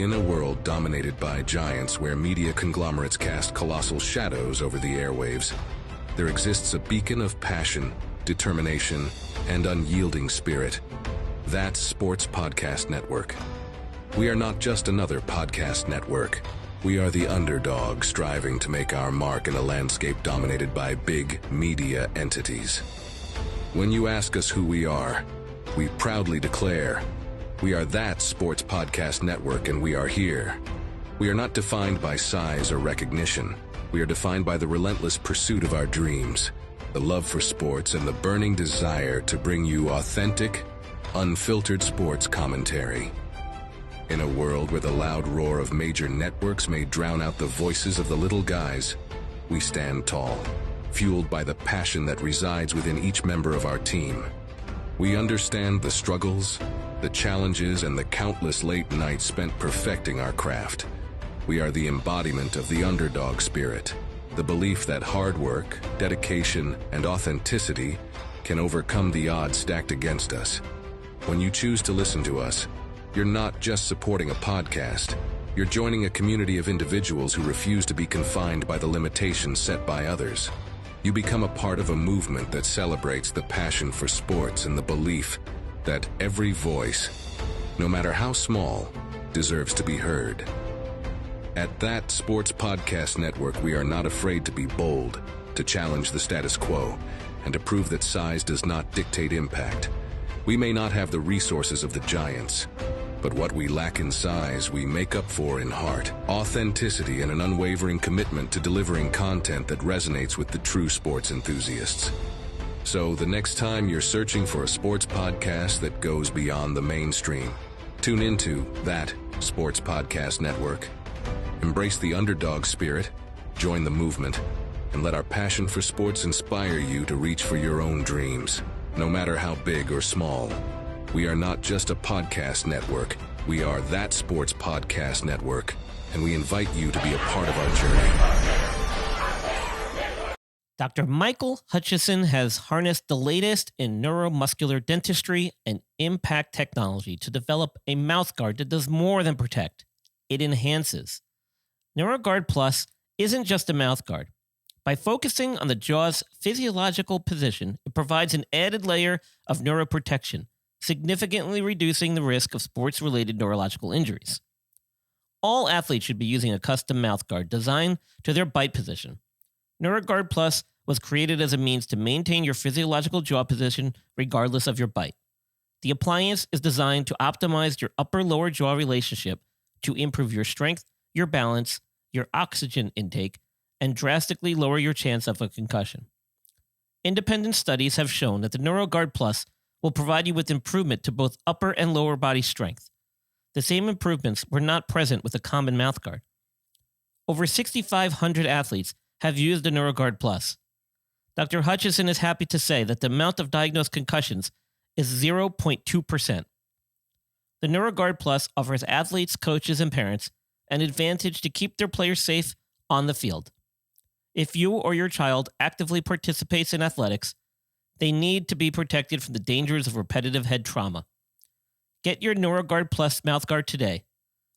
In a world dominated by giants where media conglomerates cast colossal shadows over the airwaves, there exists a beacon of passion, determination, and unyielding spirit. That's Sports Podcast Network. We are not just another podcast network. We are the underdog striving to make our mark in a landscape dominated by big media entities. When you ask us who we are, we proudly declare, we are that Sports Podcast Network, and we are here. We are not defined by size or recognition. We are defined by the relentless pursuit of our dreams, the love for sports, and the burning desire to bring you authentic, unfiltered sports commentary. In a world where the loud roar of major networks may drown out the voices of the little guys, we stand tall, fueled by the passion that resides within each member of our team. We understand the struggles, the challenges, and the countless late nights spent perfecting our craft. We are the embodiment of the underdog spirit, the belief that hard work, dedication, and authenticity can overcome the odds stacked against us. When you choose to listen to us, you're not just supporting a podcast. You're joining a community of individuals who refuse to be confined by the limitations set by others. You become a part of a movement that celebrates the passion for sports and the belief that every voice, no matter how small, deserves to be heard. At that Sports Podcast Network, we are not afraid to be bold, to challenge the status quo, and to prove that size does not dictate impact. We may not have the resources of the giants, but what we lack in size, we make up for in heart, authenticity, and an unwavering commitment to delivering content that resonates with the true sports enthusiasts. So the next time you're searching for a sports podcast that goes beyond the mainstream, tune into that Sports Podcast Network. Embrace the underdog spirit, join the movement, and let our passion for sports inspire you to reach for your own dreams, no matter how big or small. We are not just a podcast network. We are that Sports Podcast Network, and we invite you to be a part of our journey. Dr. Michael Hutchinson has harnessed the latest in neuromuscular dentistry and impact technology to develop a mouthguard that does more than protect. It enhances. NeuroGuard Plus isn't just a mouthguard. By focusing on the jaw's physiological position, it provides an added layer of neuroprotection, significantly reducing the risk of sports-related neurological injuries. All athletes should be using a custom mouthguard designed to their bite position. NeuroGuard Plus was created as a means to maintain your physiological jaw position regardless of your bite. The appliance is designed to optimize your upper-lower jaw relationship to improve your strength, your balance, your oxygen intake, and drastically lower your chance of a concussion. Independent studies have shown that the NeuroGuard Plus will provide you with improvement to both upper and lower body strength. The same improvements were not present with a common mouthguard. Over 6,500 athletes have used the NeuroGuard Plus. Dr. Hutchinson is happy to say that the amount of diagnosed concussions is 0.2%. The NeuroGuard Plus offers athletes, coaches, and parents an advantage to keep their players safe on the field. If you or your child actively participates in athletics, they need to be protected from the dangers of repetitive head trauma. Get your NeuroGuard Plus mouthguard today.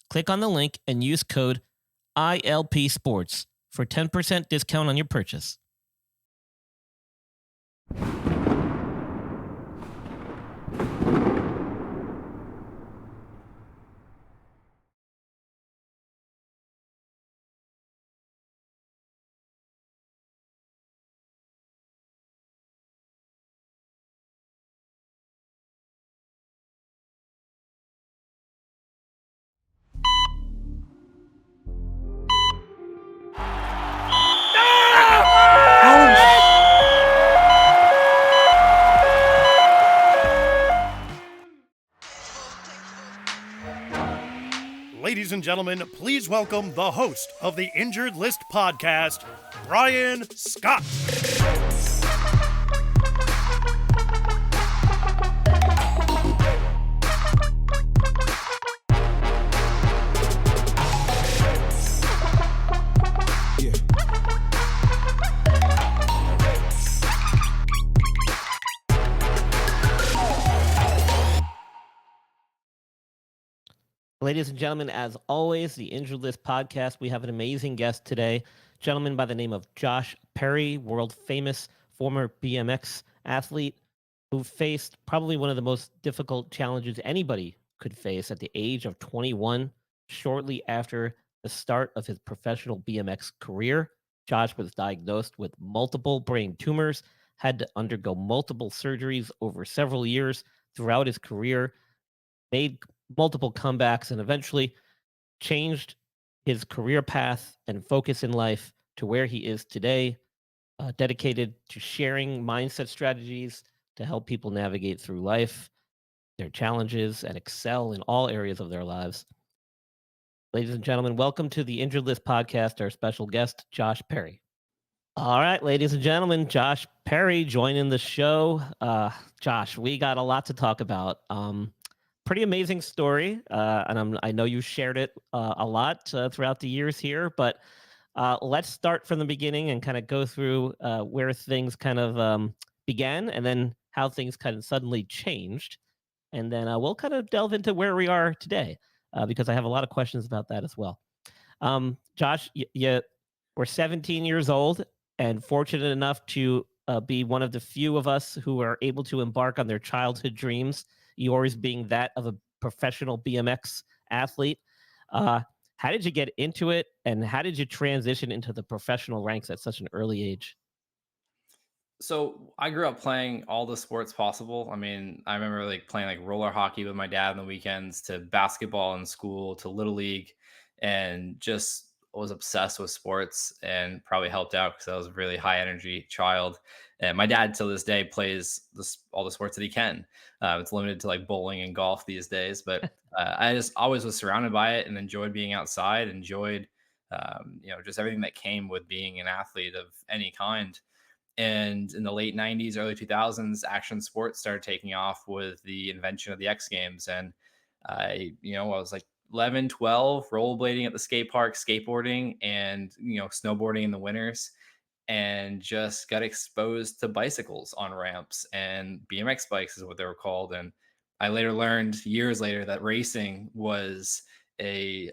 Click on the link and use code ILPSports for 10% discount on your purchase. Ladies and gentlemen, please welcome the host of the Injured List podcast, Brian Scott. Ladies and gentlemen, as always, the Injured List podcast, we have an amazing guest today. Gentleman by the name of Josh Perry, world famous former BMX athlete who faced probably one of the most difficult challenges anybody could face at the age of 21, shortly after the start of his professional BMX career. Josh was diagnosed with multiple brain tumors, had to undergo multiple surgeries over several years throughout his career, made multiple comebacks, and eventually changed his career path and focus in life to where he is today, dedicated to sharing mindset strategies to help people navigate through life, their challenges, and excel in all areas of their lives. Ladies and gentlemen, welcome to the Injured List podcast, our special guest, Josh Perry. All right, ladies and gentlemen, Josh Perry joining the show. Josh, we got a lot to talk about. Pretty amazing story, and I know you shared it a lot throughout the years here. But let's start from the beginning and kind of go through where things kind of began, and then how things kind of suddenly changed, and then we'll kind of delve into where we are today, because I have a lot of questions about that as well. Josh, you were 17 years old and fortunate enough to be one of the few of us who are able to embark on their childhood dreams, yours being that of a professional BMX athlete. Uh, how did you get into it, and how did you transition into the professional ranks at such an early age? So I grew up playing all the sports possible. I mean, I remember like playing like roller hockey with my dad on the weekends, to basketball in school, to little league, and just was obsessed with sports, and probably helped out because I was a really high energy child. And my dad till this day plays all the sports that he can. It's limited to like bowling and golf these days, but I just always was surrounded by it and enjoyed being outside, enjoyed just everything that came with being an athlete of any kind. And in the late 90s, early 2000s, action sports started taking off with the invention of the X Games. And I was like 11, 12, rollerblading at the skate park, skateboarding, and, snowboarding in the winters, and just got exposed to bicycles on ramps, and BMX bikes is what they were called. And I later learned years later that racing was a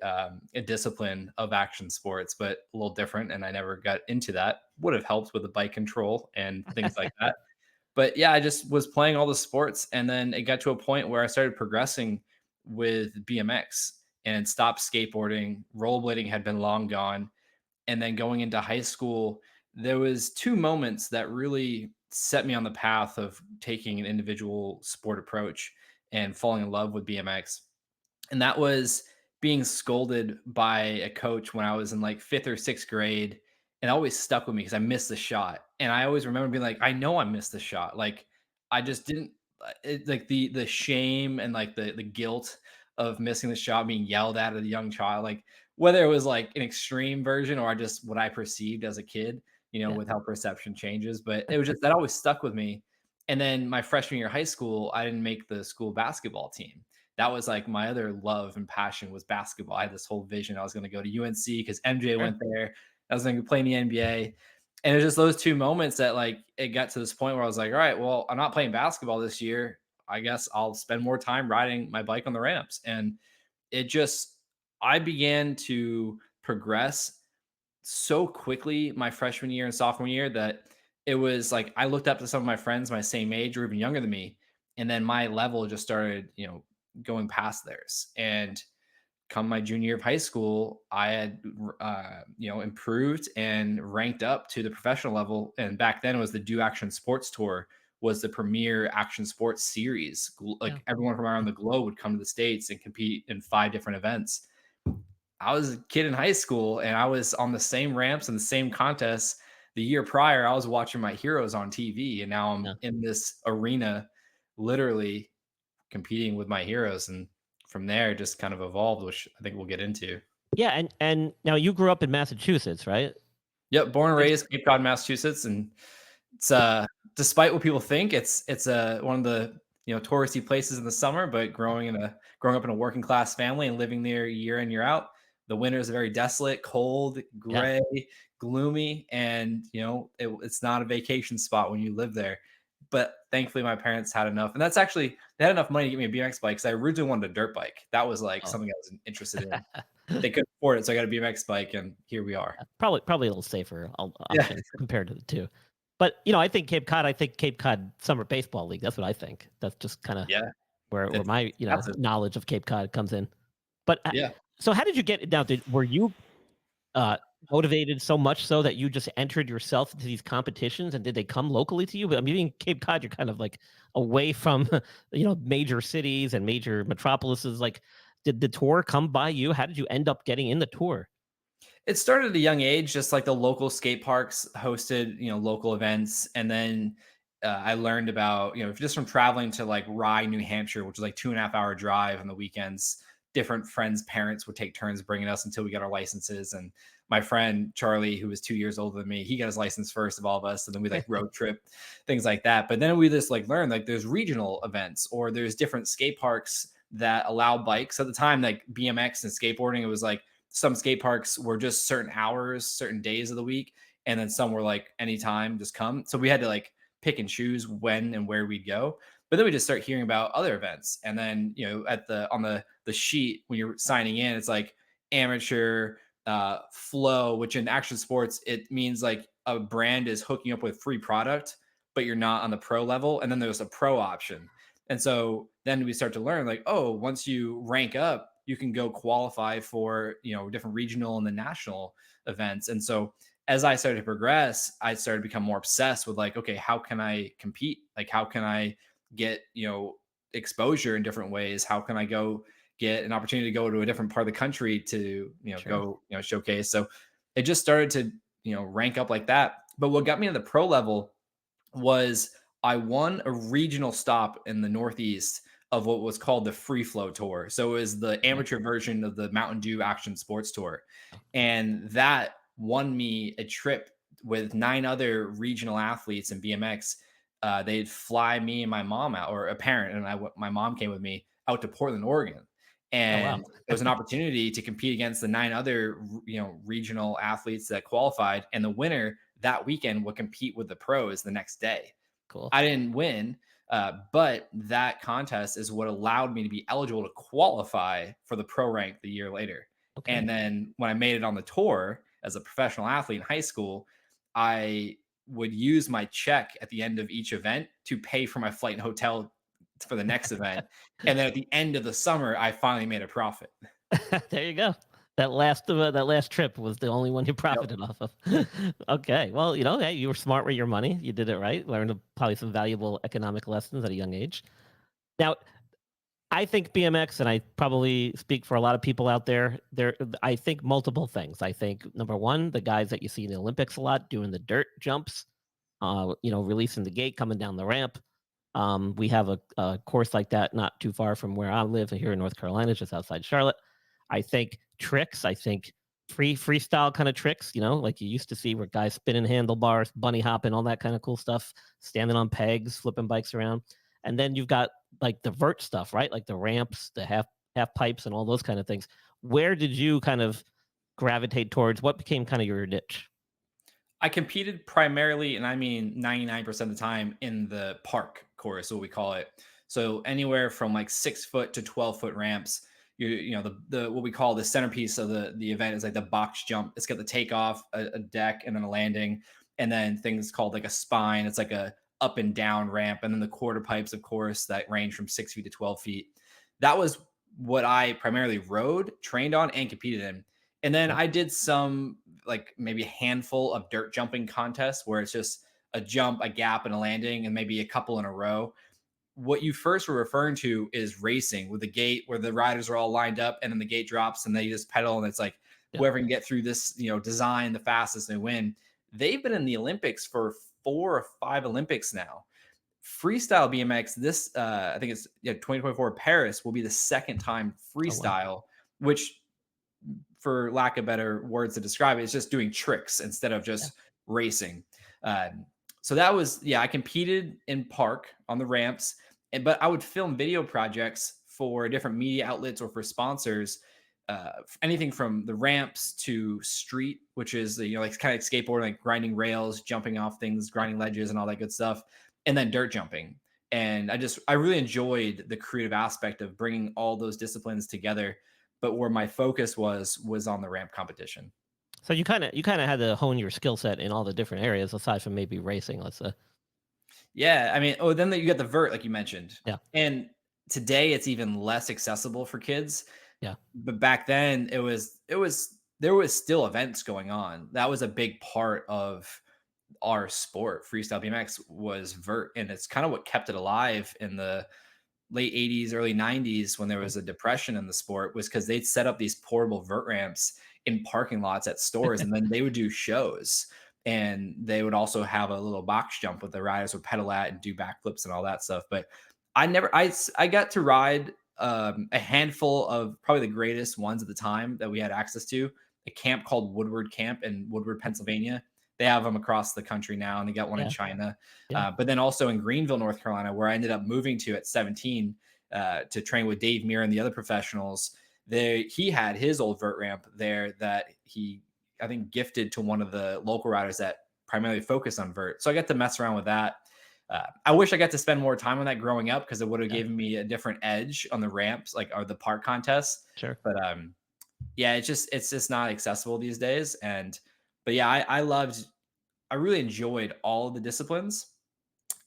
discipline of action sports, but a little different. And I never got into that. Would have helped with the bike control and things like that. But yeah, I just was playing all the sports, and then it got to a point where I started progressing with BMX and stopped skateboarding. Rollerblading had been long gone, and then going into high school, there was two moments that really set me on the path of taking an individual sport approach and falling in love with BMX. And that was being scolded by a coach when I was in like fifth or sixth grade. And it always stuck with me because I missed the shot. And I always remember being like, I know I missed the shot. Like I just didn't like the shame and like the guilt of missing the shot, being yelled at as a young child, like whether it was like an extreme version or just what I perceived as a kid, Yeah. with how perception changes. But it was just that always stuck with me. And then my freshman year of high school, I didn't make the school basketball team. That was like my other love and passion was basketball. I had this whole vision. I was going to go to UNC because MJ Sure. went there. I was going to play in the NBA. And it's just those two moments that like it got to this point where I was like, all right, well, I'm not playing basketball this year. I guess I'll spend more time riding my bike on the ramps. And it just, I began to progress so quickly my freshman year and sophomore year that it was like I looked up to some of my friends my same age or even younger than me, and then my level just started, going past theirs. And come my junior year of high school, I had improved and ranked up to the professional level. And back then it was the Do Action Sports Tour was the premier action sports series. Yeah. Like everyone from around the globe would come to the States and compete in 5 different events. I was a kid in high school and I was on the same ramps and the same contests. The year prior, I was watching my heroes on TV, and now I'm Yeah. in this arena, literally competing with my heroes. And from there, it just kind of evolved, which I think we'll get into. Yeah, and now you grew up in Massachusetts, right? Yep, born and Yes. raised Cape Cod, Massachusetts, and it's despite what people think, it's one of the touristy places in the summer. But growing up in a working class family and living there year in year out, the winters are very desolate, cold, Yeah. gray, gloomy, and it's not a vacation spot when you live there. but thankfully my parents had enough. And that's actually, they had enough money to get me a BMX bike because I originally wanted a dirt bike. That was like Oh. something I was interested in. They couldn't afford it, so I got a BMX bike, and here we are. Probably a little safer Yeah, option compared to the two. But, I think Cape Cod Summer Baseball League, that's what I think. That's just kinda yeah, where it's my, massive. knowledge of Cape Cod comes in. But, Yeah. so how did you get now, were you, uh, motivated so much so that you just entered yourself into these competitions, and did they come locally to you? But, I mean, in Cape Cod, you're kind of, like, away from, major cities and major metropolises, like, did the tour come by you? How did you end up getting in the tour? It started at a young age, just like the local skate parks hosted, local events. And then I learned about, just from traveling to like Rye, New Hampshire, which is like 2.5 hour drive on the weekends. Different friends' parents would take turns bringing us until we got our licenses. And my friend Charlie, who was 2 years older than me, he got his license first of all of us. And then we like road trip, things like that. But then we just like learned like there's regional events or there's different skate parks that allow bikes. At the time, like BMX and skateboarding, it was like some skate parks were just certain hours, certain days of the week, and then some were like anytime, just come. So we had to like pick and choose when and where we'd go. But then we just start hearing about other events, and then at the sheet when you're signing in, it's like amateur, flow, which in action sports it means like a brand is hooking up with free product, but you're not on the pro level, and then there's a pro option. And so then we start to learn like, oh, once you rank up, you can go qualify for, different regional and the national events. And so as I started to progress, I started to become more obsessed with like, okay, how can I compete? Like, how can I get, exposure in different ways? How can I go get an opportunity to go to a different part of the country to, Sure. go, showcase? So it just started to, rank up like that. But what got me to the pro level was I won a regional stop in the Northeast of what was called the Free Flow Tour. So it was the Okay. amateur version of the Mountain Dew Action Sports Tour. Oh, And that won me a trip with 9 other regional athletes in BMX. They'd fly me and my mom out, or a parent, and my mom came with me out to Portland, Oregon. oh, wow. And it was an opportunity to compete against the 9 other, regional athletes that qualified. And the winner that weekend would compete with the pros the next day. Cool. I didn't win, but that contest is what allowed me to be eligible to qualify for the pro rank the year later. Okay. And then when I made it on the tour as a professional athlete in high school, I would use my check at the end of each event to pay for my flight and hotel for the next event. And then at the end of the summer, I finally made a profit. There you go. That last trip was the only one you Yep. profited off of. Okay. Well, hey, you were smart with your money. You did it right. Learned probably some valuable economic lessons at a young age. Now, I think BMX, and I probably speak for a lot of people out there, I think multiple things. I think number one, the guys that you see in the Olympics a lot doing the dirt jumps, releasing the gate, coming down the ramp. We have a course like that not too far from where I live here in North Carolina, just outside Charlotte. I think tricks. I think freestyle kind of tricks. Like you used to see where guys spinning handlebars, bunny hopping, all that kind of cool stuff, standing on pegs, flipping bikes around. And then you've got like the vert stuff, right? Like the ramps, the half pipes, and all those kind of things. Where did you kind of gravitate towards? What became kind of your niche? I competed primarily, and I mean 99% of the time, in the park course, what we call it. So anywhere from like 6 foot to 12 foot ramps. The what we call the centerpiece of the event is like the box jump. It's got the takeoff, a deck, and then a landing, and then things called like a spine. It's like a up and down ramp, and then the quarter pipes, of course, that range from 6 feet to 12 feet. That was what I primarily rode, trained on, and competed in. And then Okay. I did some like maybe a handful of dirt jumping contests where it's just a jump, a gap, and a landing, and maybe a couple in a row. What you first were referring to is racing with the gate where the riders are all lined up and then the gate drops and they just pedal and it's like Yeah. whoever can get through this, design the fastest, they win. They've been in the Olympics for 4 or 5 Olympics now. Freestyle BMX, this I think it's 2024 Paris will be the second time Oh, wow. freestyle, which for lack of better words to describe it, it's just doing tricks instead of Yeah. just racing. So that was, yeah, I competed in park on the ramps, but I would film video projects for different media outlets or for sponsors. Anything from the ramps to street, which is like kind of like skateboarding, like grinding rails, jumping off things, grinding ledges, and all that good stuff. and then dirt jumping. And I really enjoyed the creative aspect of bringing all those disciplines together. But where my focus was on the ramp competition. So you kind of had to hone your skill set in all the different areas aside from maybe racing, let's say. Yeah, I mean, oh, then you got the vert, like you mentioned, Yeah. and today it's even less accessible for kids. Yeah. But back then, it was there was still events going on. That was a big part of our sport. Freestyle BMX was vert, and it's kind of what kept it alive in the late 80s, early 90s when there was a depression in the sport, was because they'd set up these portable vert ramps in parking lots at stores, and then they would do shows. And they would also have a little box jump with the riders would pedal at and do backflips and all that stuff. But I got to ride a handful of probably the greatest ones at the time that we had access to. A camp called Woodward Camp in Woodward, Pennsylvania. They have them across the country now, and they got one in Yeah. China. Yeah. But then also in Greenville, North Carolina, where I ended up moving to at 17 to train with Dave Muir and the other professionals. He had his old vert ramp there that he, I think, gifted to one of the local riders that primarily focused on vert. So I got to mess around with that. I wish I got to spend more time on that growing up because it would have Yeah. given me a different edge on the ramps, like or the park contests. Sure. But yeah, it's just not accessible these days. But yeah, I really enjoyed all of the disciplines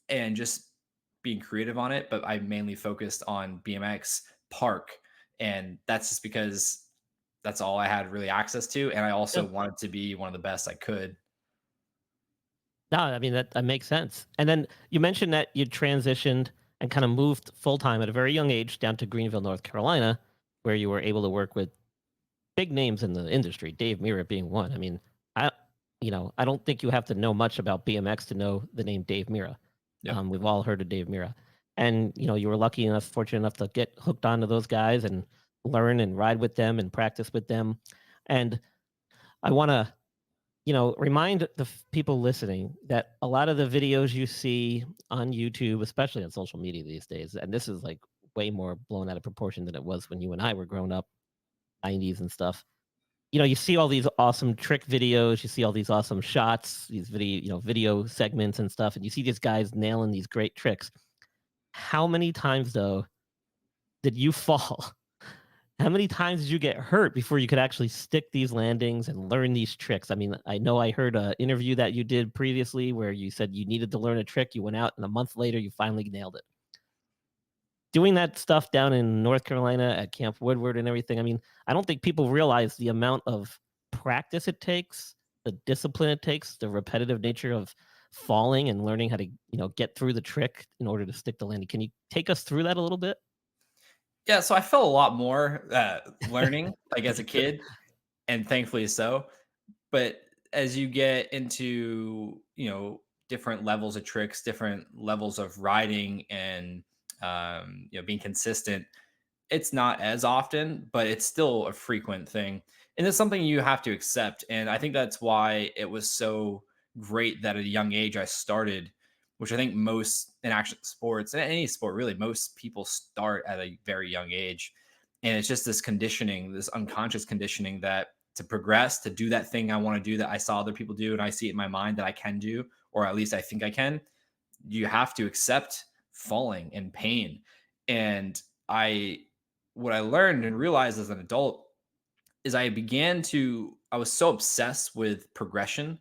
and just being creative on it. But I mainly focused on BMX park, and that's just because that's all I had really access to, and I also Yeah. wanted to be one of the best I could. No, I mean that makes sense. And then you mentioned that you transitioned and kind of moved full time at a very young age down to Greenville, North Carolina, where you were able to work with big names in the industry, Dave Mirra being one. I mean, I I don't think you have to know much about BMX to know the name Dave Mirra. Yep. We've all heard of Dave Mirra. And you were lucky enough, fortunate enough to get hooked onto those guys and learn and ride with them and practice with them. And I want to remind the people listening that a lot of the videos you see on YouTube, especially on social media these days, and this is like way more blown out of proportion than it was when you and I were growing up, 90s and stuff. You see all these awesome trick videos, you see all these awesome shots, these video segments and stuff, and you see these guys nailing these great tricks. How many times though did you fall? How many times did you get hurt before you could actually stick these landings and learn these tricks? I mean, I know I heard an interview that you did previously where you said you needed to learn a trick. You went out and a month later you finally nailed it. Doing that stuff down in North Carolina at Camp Woodward and everything, I mean, I don't think people realize the amount of practice it takes, the discipline it takes, the repetitive nature of falling and learning how to, get through the trick in order to stick the landing. Can you take us through that a little bit? Yeah, so I felt a lot more learning like as a kid, and thankfully so. But as you get into different levels of tricks, different levels of riding, and being consistent, it's not as often, but it's still a frequent thing. And it's something you have to accept. And I think that's why it was so great that at a young age I started, which I think most in action sports, and any sport really, most people start at a very young age. And it's just this conditioning, this unconscious conditioning that to progress, to do that thing I want to do that I saw other people do and I see it in my mind that I can do, or at least I think I can, you have to accept falling and pain. And what I learned and realized as an adult is I was so obsessed with progression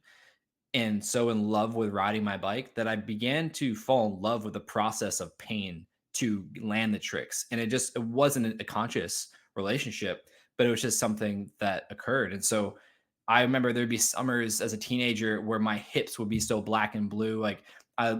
and so in love with riding my bike that I began to fall in love with the process of pain to land the tricks. And it wasn't a conscious relationship, but it was just something that occurred. And so I remember there'd be summers as a teenager where my hips would be so black and blue. Like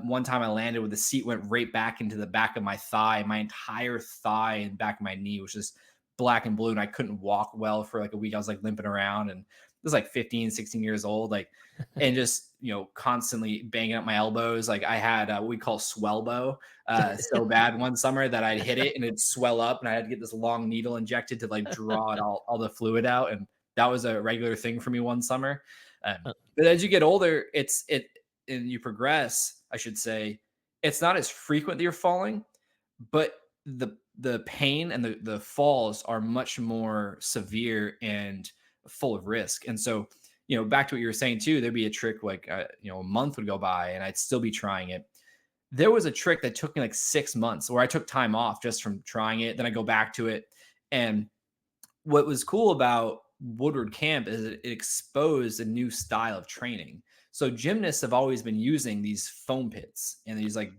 one time I landed with the seat went right back into the back of my thigh. My entire thigh and back of my knee was just black and blue. And I couldn't walk well for like a week. I was like limping around, and this was like 15, 16 years old. Like, and just, constantly banging up my elbows. Like I had what we call swellbo so bad one summer that I'd hit it and it'd swell up, and I had to get this long needle injected to like draw it all the fluid out. And that was a regular thing for me one summer. But as you get older, and you progress, I should say, it's not as frequent that you're falling, but the pain and the falls are much more severe and full of risk. And so, back to what you were saying too, there'd be a trick like, a month would go by and I'd still be trying it. there was a trick that took me like 6 months where I took time off just from trying it. Then I go back to it. And what was cool about Woodward Camp is it exposed a new style of training. So gymnasts have always been using these foam pits and these like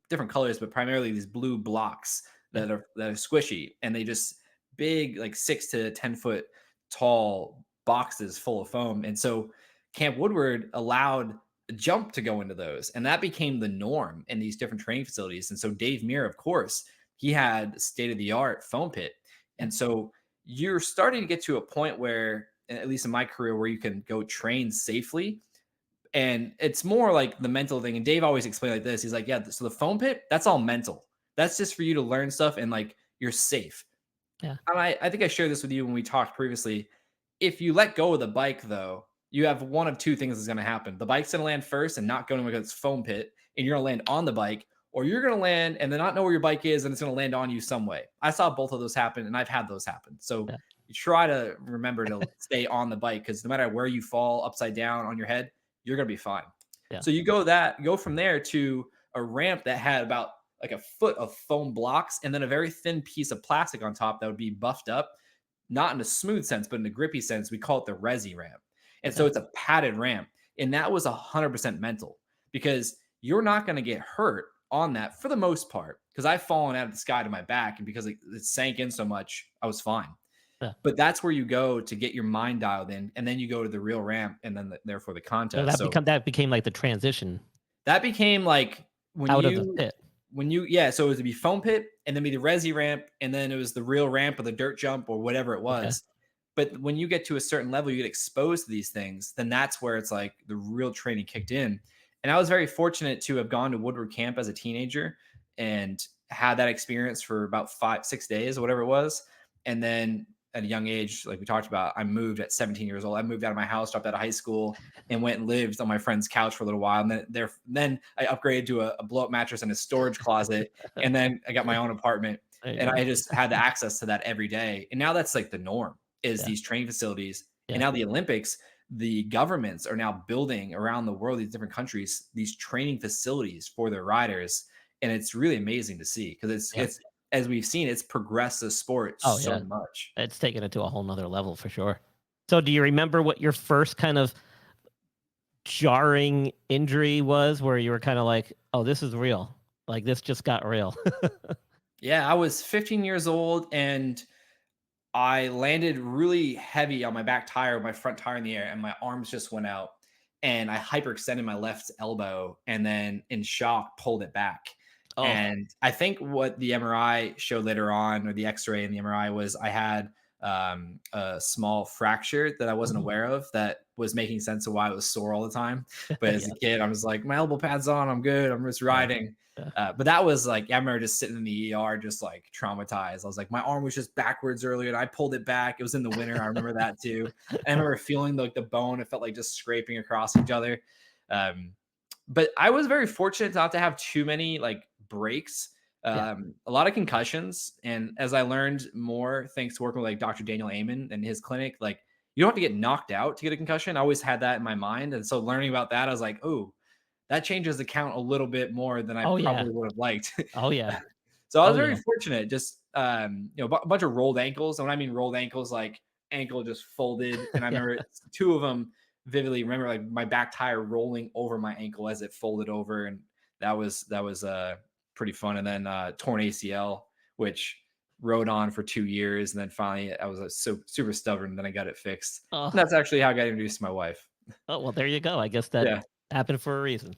different colors, but primarily these blue blocks Yeah. that are squishy, and they just big like 6 to 10 foot tall boxes full of foam. And so Camp Woodward allowed a jump to go into those, and that became the norm in these different training facilities. And so Dave Muir, of course, he had state of the art foam pit, Yeah. and so you're starting to get to a point where, at least in my career, where you can go train safely. And it's more like the mental thing. And Dave always explained like this. He's like, yeah, so the foam pit, that's all mental. That's just for you to learn stuff and like you're safe. Yeah. And I think I shared this with you when we talked previously. If you let go of the bike, though, you have one of two things that's going to happen. The bike's going to land first and not go into its foam pit, and you're going to land on the bike, or you're going to land and then not know where your bike is, and it's going to land on you some way. I saw both of those happen, and I've had those happen. So Yeah. you try to remember to stay on the bike, because no matter where you fall upside down on your head, you're going to be fine. Yeah. So you go from there to a ramp that had about like a foot of foam blocks and then a very thin piece of plastic on top that would be buffed up, not in a smooth sense, but in a grippy sense. We call it the resi ramp. And so it's a padded ramp. And that was 100% mental, because you're not going to get hurt on that for the most part, because I've fallen out of the sky to my back, and because it sank in so much, I was fine. Yeah. But that's where you go to get your mind dialed in, and then you go to the real ramp, and then therefore the So contest. that became like the transition That became like out of the pit. so it was to be foam pit, and then be the resi ramp, and then it was the real ramp or the dirt jump or whatever it was. Okay. But when you get to a certain level, you get exposed to these things, then that's where it's like the real training kicked in. And I was very fortunate to have gone to Woodward Camp as a teenager and had that experience for about 5-6 days or whatever it was. And then at a young age, like we talked about, I moved at 17 years old. I moved out of my house, dropped out of high school, and went and lived on my friend's couch for a little while. And then I upgraded to a blow up mattress and a storage closet. And then I got my own apartment, and I just had the access to that every day. And now that's like the norm, is these training facilities. Yeah. And now the Olympics, the governments are now building around the world, these different countries, these training facilities for their riders. And it's really amazing to see, because it's as we've seen, it's progressed the sport so much. It's taken it to a whole nother level for sure. So do you remember what your first kind of jarring injury was, where you were kind of like, oh, this is real? Like, this just got real. Yeah, I was 15 years old, and I landed really heavy on my back tire, my front tire in the air, and my arms just went out. And I hyperextended my left elbow, and then in shock pulled it back. Oh. And I think what the MRI showed later on, or the X-ray and the MRI, was I had a small fracture that I wasn't aware of, that was making sense of why it was sore all the time. But as a kid, I was like, my elbow pad's on, I'm good, I'm just riding. But that was like, I remember just sitting in the ER, just like traumatized. I was like, my arm was just backwards earlier, and I pulled it back. It was in the winter. I remember that too. And I remember feeling like the bone, it felt like just scraping across each other. But I was very fortunate not to have too many like breaks. A lot of concussions. And as I learned more, thanks to working with like Dr. Daniel Amen and his clinic, like, you don't have to get knocked out to get a concussion. I always had that in my mind. And so learning about that, I was like, oh, that changes the count a little bit more than I probably would have liked. Oh yeah. So I was very fortunate. Just a bunch of rolled ankles. And when I mean rolled ankles, like ankle just folded. And I remember two of them vividly. Remember like my back tire rolling over my ankle as it folded over, and that was pretty fun. And then torn ACL, which rode on for 2 years, and then finally I was so super stubborn, and then I got it fixed. And that's actually how I got introduced to my wife. Oh, well, there you go. I guess that happened for a reason.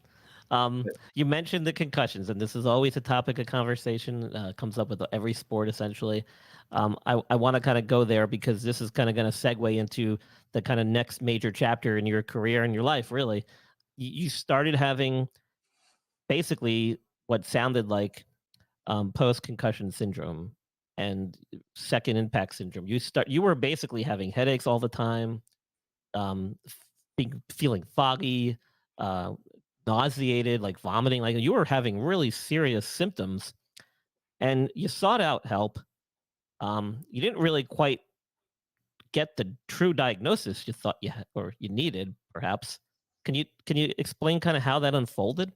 You mentioned the concussions, and this is always a topic of conversation. Comes up with every sport essentially. I want to kind of go there, because this is kind of going to segue into the kind of next major chapter in your career and your life. Really, you started having basically what sounded like post-concussion syndrome and second impact syndrome. You were basically having headaches all the time, feeling foggy, nauseated, like vomiting, like you were having really serious symptoms, and you sought out help. You didn't really quite get the true diagnosis you thought you had, or you needed, perhaps. Can you explain kind of how that unfolded?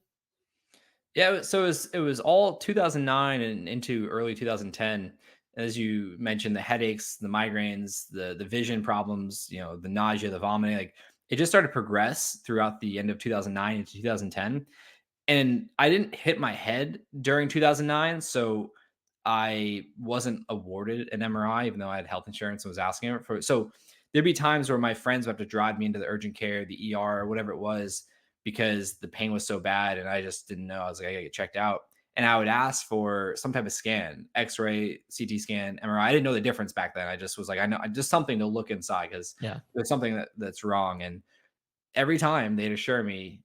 So it was all 2009 and into early 2010. As you mentioned, the headaches, the migraines, the vision problems, the nausea, the vomiting, like it just started to progress throughout the end of 2009 into 2010. And I didn't hit my head during 2009, so I wasn't awarded an MRI, even though I had health insurance and was asking for it. So there'd be times where my friends would have to drive me into the urgent care, the ER, or whatever it was, because the pain was so bad, and I just didn't know. I was like, I gotta get checked out. And I would ask for some type of scan, X-ray, CT scan, MRI. I didn't know the difference back then. I just was like, I know just something to look inside because Yeah. there's something that's wrong. And every time they'd assure me,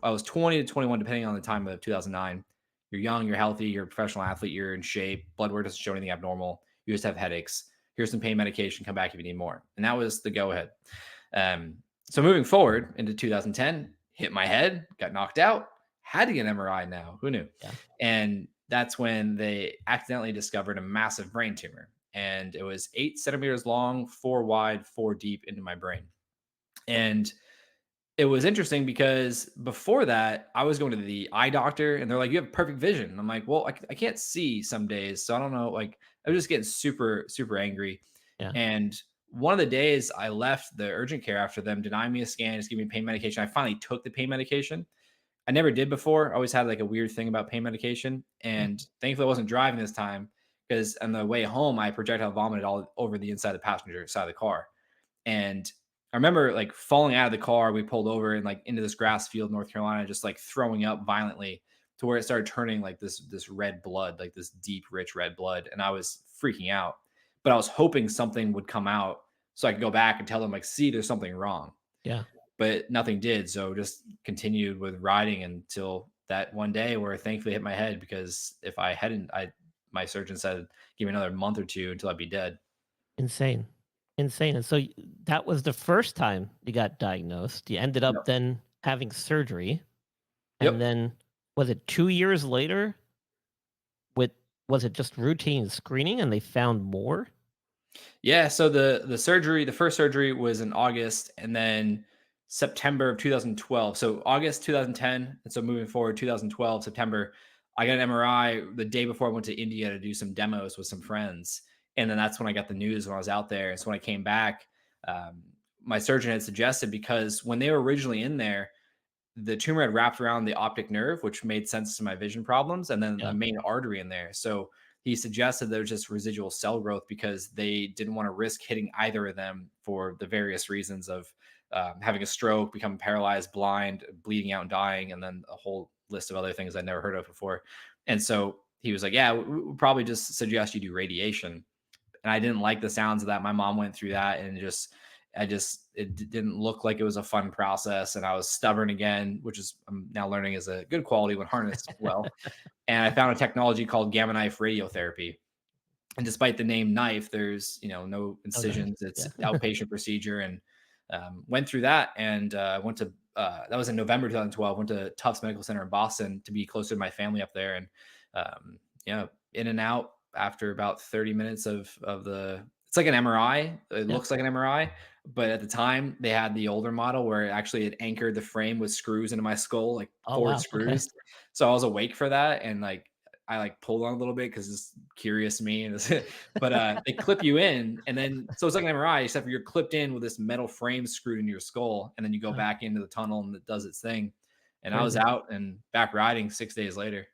I was 20 to 21, depending on the time of 2009. You're young, you're healthy, you're a professional athlete, you're in shape, blood work doesn't show anything abnormal. You just have headaches. Here's some pain medication. Come back if you need more. And that was the go ahead. Um, so moving forward into 2010, hit my head, got knocked out, had to get an MRI now. Who knew? Yeah. And that's when they accidentally discovered a massive brain tumor. And it was 8 centimeters long, 4 wide, 4 deep into my brain. And it was interesting because before that, I was going to the eye doctor and they're like, you have perfect vision. I'm like, well, I can't see some days. So I don't know. Like, I was just getting super, super angry. Yeah. And one of the days I left the urgent care after them denying me a scan, just giving me pain medication. I finally took the pain medication. I never did before. I always had like a weird thing about pain medication. Yeah. And thankfully, I wasn't driving this time because on the way home, I projectile vomited all over the inside of the passenger side of the car. And I remember like falling out of the car. We pulled over and like into this grass field, North Carolina, just like throwing up violently to where it started turning like this red blood, like this deep, rich red blood. And I was freaking out. But I was hoping something would come out so I could go back and tell them, like, see, there's something wrong. Yeah. But nothing did. So just continued with riding until that one day where I thankfully hit my head because if I hadn't, my surgeon said give me another month or two until I'd be dead. Insane. Insane. And so that was the first time you got diagnosed. You ended up Yep. then having surgery. And Yep. then was it 2 years later with was it just routine screening and they found more? Yeah, so the surgery, the first surgery was in August and then September of 2012. So August 2010, and so moving forward 2012 September, I got an MRI the day before I went to India to do some demos with some friends. And then that's when I got the news when I was out there. And so when I came back, um, my surgeon had suggested because when they were originally in there, the tumor had wrapped around the optic nerve, which made sense to my vision problems, and then a Yeah. main artery in there. So he suggested there was just residual cell growth because they didn't want to risk hitting either of them for the various reasons of having a stroke, becoming paralyzed, blind, bleeding out, and dying, and then a whole list of other things I'd never heard of before. And so he was like, "Yeah, we probably just suggest you do radiation." And I didn't like the sounds of that. My mom went through that, and didn't look like it was a fun process. And I was stubborn again, which is I'm now learning is a good quality when harnessed well. And I found a technology called gamma knife radiotherapy. And despite the name knife, there's no Oh, nice. incisions. It's Yeah. outpatient procedure, and went through that. And went to that was in November 2012. Went to Tufts Medical Center in Boston to be closer to my family up there, and in and out after about 30 minutes of the. It's like an MRI. It Yeah. looks like an MRI, but at the time they had the older model where it anchored the frame with screws into my skull, like Oh, forward wow. Okay. screws. So I was awake for that, and like I like pulled on a little bit because it's curious to me. But they clip you in, and then so it's like an MRI, except for you're clipped in with this metal frame screwed into your skull, and then you go Wow. back into the tunnel, and it does its thing. And I was Crazy. out and back riding 6 days later.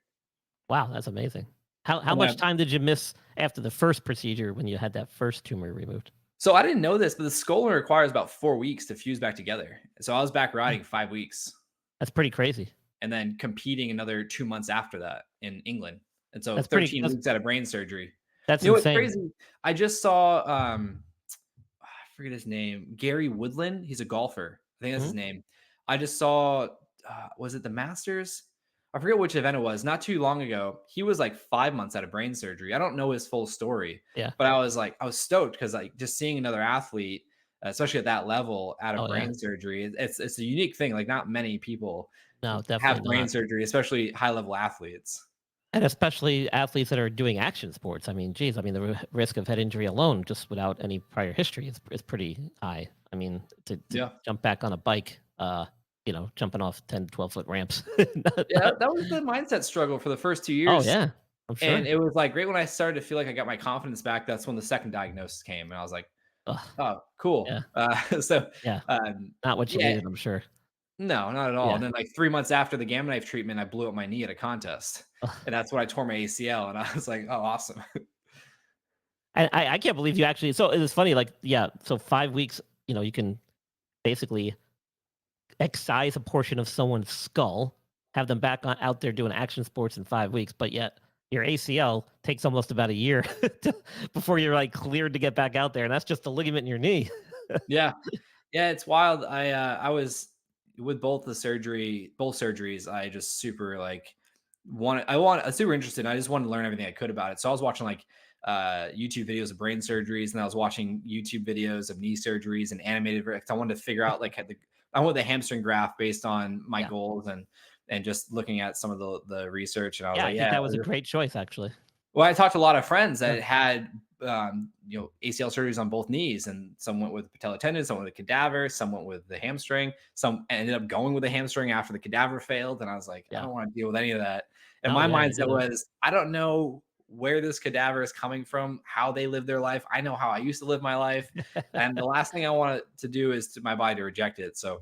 Wow, that's amazing. How And much time did you miss after the first procedure when you had that first tumor removed? so I didn't know this, but the skull only requires about 4 weeks to fuse back together. So I was back Yeah. riding 5 weeks, That's pretty crazy. and then competing another 2 months after that in England. And so That's pretty 13 that's weeks out of brain surgery. that's You know what's insane. crazy? I just saw I forget his name, Gary Woodland. He's a golfer. I think that's his Mhm. name. I just saw, was it the Masters? I forget which event it was. Not too long ago, he was like 5 months out of brain surgery. I don't know his full story, Yeah. but I was stoked because like just seeing another athlete, especially at that level, out of Oh, yeah. brain surgery, it's a unique thing. Like not many people No, have definitely brain not. surgery, especially high level athletes. And especially athletes that are doing action sports. I mean, geez, I mean, the risk of head injury alone, just without any prior history, is pretty high. I mean, to Yeah. jump back on a bike, jumping off 10 to 12-foot ramps. Yeah, that was the mindset struggle for the first 2 Oh, years, yeah. I'm and sure. it was, like, right when I started to feel like I got my confidence back, that's when the second diagnosis came, and I was like, Ugh, "Oh, cool." yeah, So, yeah. um, Not what you yeah, needed, I'm sure. no, not at all, Yeah. and then, like, 3 months after the Gamma Knife treatment, I blew up my knee at a contest, and Ugh. that's when I tore my ACL, and I was like, "Oh, awesome." And I can't believe you actually so it was funny, like, yeah, so 5 weeks, you can basically excise a portion of someone's skull, have them back on out there doing action sports in 5 weeks, but yet your ACL takes almost about a year to before you're, like, cleared to get back out there, and that's just a ligament in your knee. Yeah. Yeah, it's wild. I was with both surgeries, I just super like I was super interested. I just wanted to learn everything I could about it. So I was watching like YouTube videos of brain surgeries, and I was watching YouTube videos of knee surgeries and animated. I wanted to figure out like I want the hamstring graft based on my Yeah. goals and just looking at some of the research. And I was Yeah, I like, think yeah. that was a great choice, actually. Well, I talked to a lot of friends Yeah. that had, ACL surgeries on both knees, and some went with patella tendon, some went with the cadaver, some went with the hamstring, some ended up going with the hamstring after the cadaver failed. And I was like, I Yeah. don't want to deal with any of that. And No, my yeah, you mindset didn't. was, I don't know where this cadaver is coming from, how they live their life. I know how I used to live my life, and the last thing I want to do is to my body to reject it. So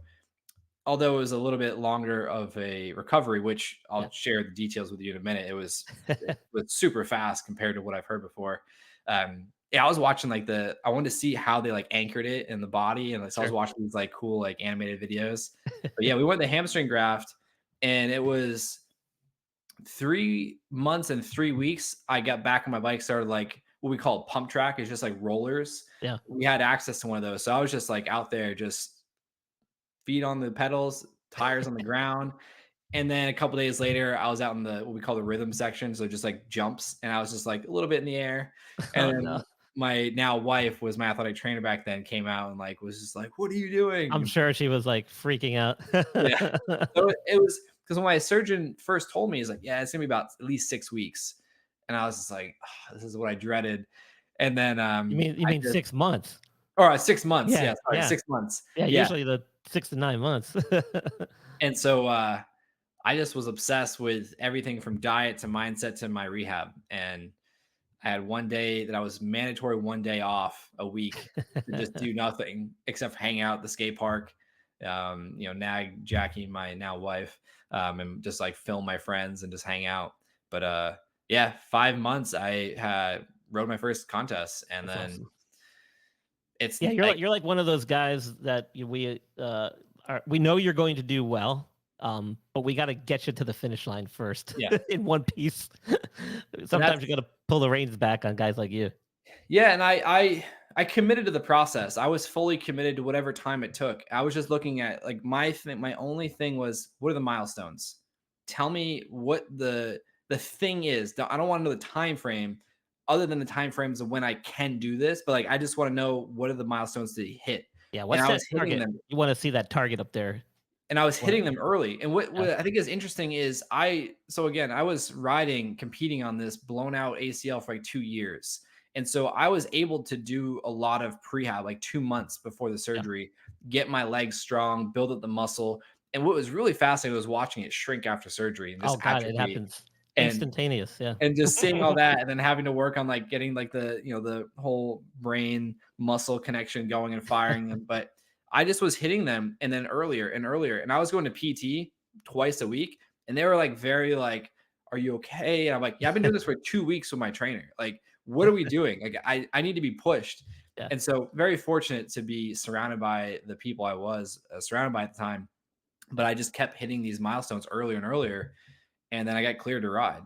although it was a little bit longer of a recovery, which Yeah. I'll share the details with you in a minute, it was super fast compared to what I've heard before. Yeah, I was watching I wanted to see how they like anchored it in the body, and like, so I was Sure. watching these like cool like animated videos. But yeah, we went the hamstring graft, and it was 3 months and 3 weeks. I got back on my bike, started like what we call pump track. It's just like rollers. Yeah. We had access to one of those, so I was just like out there, just feet on the pedals, tires on the ground. And then a couple days later, I was out in the what we call the rhythm section, so just like jumps, and I was just like a little bit in the air. And Oh, no. then my now wife was my athletic trainer back then, came out and like was just like, "What are you doing?" I'm sure she was, like, freaking out. Yeah. So it was because when my surgeon first told me, he's like, "Yeah, it's gonna be about at least 6 weeks," and I was just like, "Ah, "This is what I dreaded." And then You I mean just 6 months? 6 months, Yeah, yeah, sorry, yeah. 6 months, Yeah, yeah. usually the 6 to 9 months. And so I just was obsessed with everything from diet to mindset to my rehab. And I had one day that I was mandatory, one day off a week to just do nothing except hang out at the skate park, nag Jackie, my now wife, and just like film my friends and just hang out. But yeah, 5 months I had rode my first contest, and That's then awesome. it's Yeah, like, you're like one of those guys that we know you're going to do well, but we gotta get you to the finish line first yeah. in one piece. And Sometimes you gotta pull the reins back on guys like you. yeah, and I committed to the process. I was fully committed to whatever time it took. I was just looking at like my only thing was, what are the milestones? Tell me what the thing is. I don't want to know the time frame other than the time frames of when I can do this, but like I just want to know what are the milestones to hit. Yeah, And what's I that was hitting target? them You wanna see that target up there. and I was Wanna hitting them early. And what Yeah, I think is interesting is so again, I was competing on this blown out ACL for like 2 years. And so I was able to do a lot of prehab like 2 months before the yeah. surgery, get my legs strong, build up the muscle. And what was really fascinating was watching it shrink after surgery and Oh just god, it atrophy. happens And instantaneous, yeah. just seeing all that and then having to work on like getting like the whole brain muscle connection going and firing them. But I just was hitting them and then earlier and earlier. And I was going to PT twice a week, and they were like very like, "Are you okay?" And I'm like, "Yeah, I've been doing this for 2 weeks with my trainer. Like, what are we doing? Like, I need to be pushed." Yeah, And so very fortunate to be surrounded by the people I was surrounded by at the time. But I just kept hitting these milestones earlier and earlier, and then I got cleared to ride.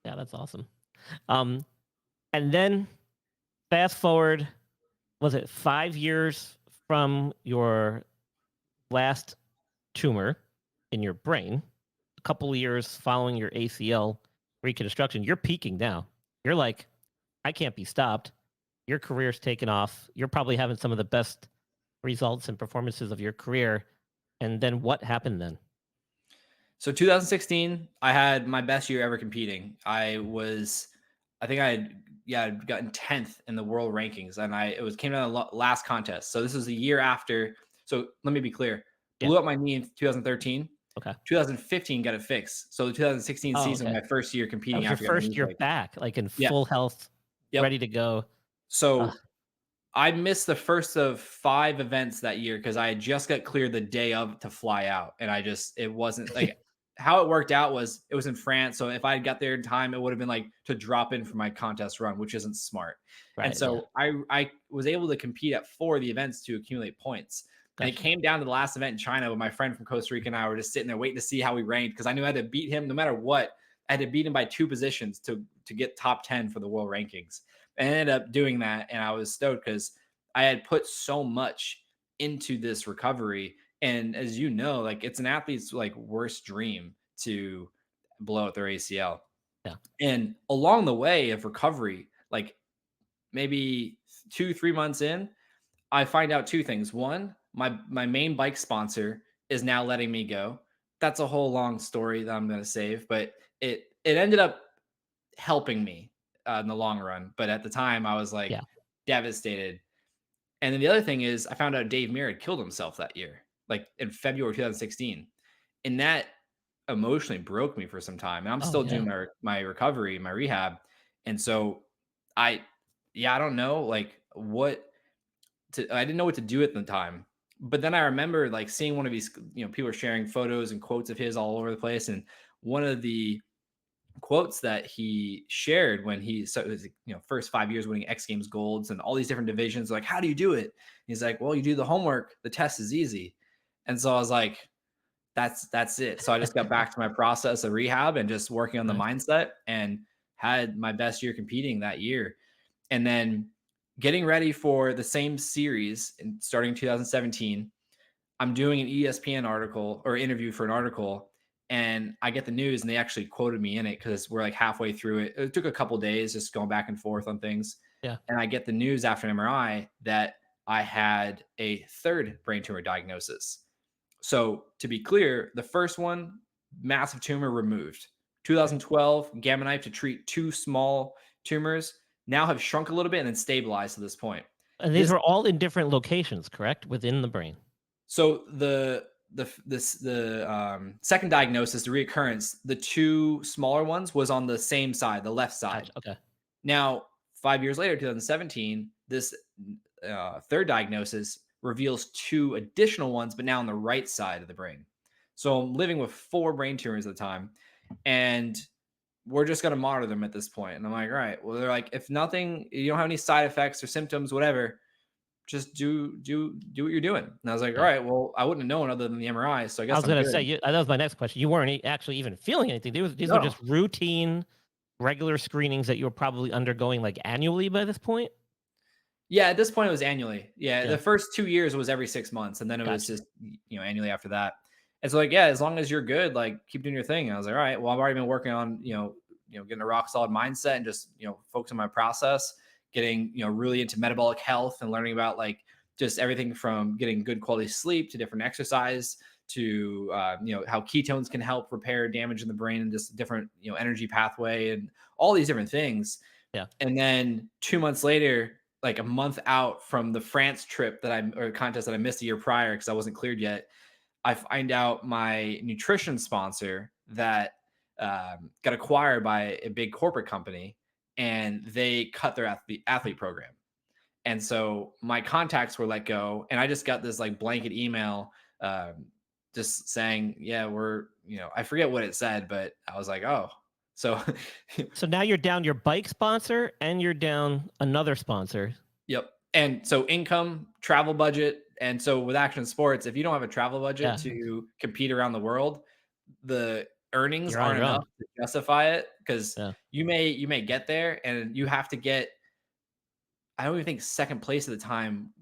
yeah, that's awesome. Um, and then fast forward, was it 5 years from your last tumor in your brain, a couple of years following your ACL reconstruction, you're peaking now. You're like, I can't be stopped. Your career's taken off. You're probably having some of the best results and performances of your career. And then what happened then? So 2016, I had my best year ever competing. I think I had, yeah, I'd gotten 10th in the world rankings, and it was came down to the last contest. So this was a year after. So let me be clear. Yeah. blew up my knee in 2013. Okay. 2015 got it fixed. So the 2016 Oh, season, okay. my first year That competing was your after getting my first knee year fixed. back, like in Yeah. full health, Yep. ready to go. Ugh, So I missed the first of 5 events that year because I had just got cleared the day of to fly out, and it wasn't like how it worked out was it was in France, so if I had got there in time, it would have been like to drop in for my contest run, which isn't smart. And right. Yeah. so I was able to compete at 4 of the events to accumulate points. And it Gotcha. came down to the last event in China when my friend from Costa Rica and I were just sitting there waiting to see how we ranked because I knew I had to beat him no matter what. I had to beat him by 2 positions to get top 10 for the world rankings. And I ended up doing that, and I was stoked because I had put so much into this recovery. And as you know, like it's an athlete's like worst dream to blow out their ACL. Yeah. And along the way of recovery, like maybe 2, 3 months in, I find out 2 things. One, my main bike sponsor is now letting me go. That's a whole long story that I'm going to save, but it ended up helping me in the long run. But at the time, I was like Yeah. devastated. And then the other thing is, I found out Dave Mirra had killed himself that year, like in February 2016, and that emotionally broke me for some time. And I'm Oh, still yeah. doing my recovery, my rehab, and so I, yeah, I don't know, like what I didn't know what to do at the time. But then I remember like seeing one of these, people are sharing photos and quotes of his all over the place, and one of the quotes that he shared when it was, first 5 years winning X Games golds and all these different divisions. Like, how do you do it? He's like, well, you do the homework. The test is easy. And so I was like, that's it. So I just got back to my process of rehab and just working on the Nice. mindset and had my best year competing that year. And then getting ready for the same series and starting 2017, I'm doing an ESPN article or interview for an article, and I get the news and they actually quoted me in it because we're like halfway through it. It took a couple days just going back and forth on things. Yeah. And I get the news after an MRI that I had a 3rd brain tumor diagnosis. So to be clear, the first one, massive tumor removed. 2012, gamma knife to treat 2 small tumors, now have shrunk a little bit and then stabilized to this point. And these This were all in different locations, correct? Within the brain. So the second diagnosis, the reoccurrence, the 2 smaller ones was on the same side, the left side. Gotcha. Okay. Now, 5 years later, 2017, this 3rd diagnosis reveals 2 additional ones, but now on the right side of the brain. So I'm living with 4 brain tumors at the time, and we're just going to monitor them at this point. And I'm like, all right, well, they're like, if nothing, you don't have any side effects or symptoms, whatever, just do what you're doing. And I was like, all Yeah. right, well, I wouldn't have known other than the MRI, so I I guess was I'm gonna good. say that was my next question. You weren't actually even feeling anything. These were No. just routine, regular screenings that you were probably undergoing like annually by this point. Yeah, at this point it was annually. Yeah, Yeah. the first 2 years was every 6 months, and then it was Gotcha. just annually after that. And so like, yeah, as long as you're good, like keep doing your thing. And I was like, all right, well, I've already been working on getting a rock solid mindset and just focus on my process, getting really into metabolic health and learning about like just everything from getting good quality sleep to different exercise to how ketones can help repair damage in the brain and just different energy pathway and all these different things. Yeah. And then 2 months later, like a month out from the France trip or contest that I missed a year prior because I wasn't cleared yet, I find out my nutrition sponsor that got acquired by a big corporate company, and they cut their athlete program. And so my contacts were let go, and I just got this like blanket email, just saying, yeah, I forget what it said, but I was like, oh, so So now you're down your bike sponsor and you're down another sponsor. yep. And so income, travel budget. And so with action sports, if you don't have a travel budget Yeah. to compete around the world, the earnings You're on aren't your own. enough to justify it because Yeah. you may get there and you have to get, I don't even think second place at the time.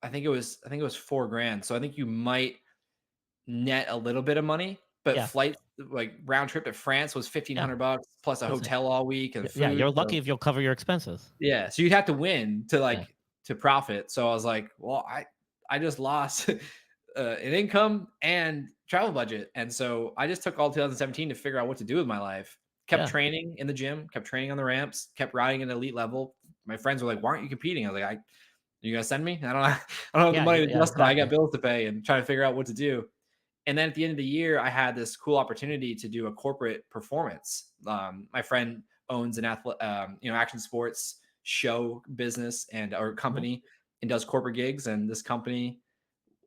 I think it was 4 grand. So I think you might net a little bit of money, but Yeah. flight like round trip to France was Yeah. $1,500 plus a That's it. hotel all week and Yeah. food. You're So lucky if you'll cover your expenses. yeah, so you'd have to win to Yeah. to profit. So I was like, well, I just lost an income and travel budget, and so I just took all 2017 to figure out what to do with my life. Kept Yeah. training in the gym, kept training on the ramps, kept riding at an elite level. My friends were like, "Why aren't you competing?" I was like, "You gonna send me? I don't, I don't have the Yeah. money to Yeah. justify. I got Exactly. bills to pay and trying to figure out what to do." And then at the end of the year, I had this cool opportunity to do a corporate performance. My friend owns an action sports show business or Mhm. company, and does corporate gigs. And this company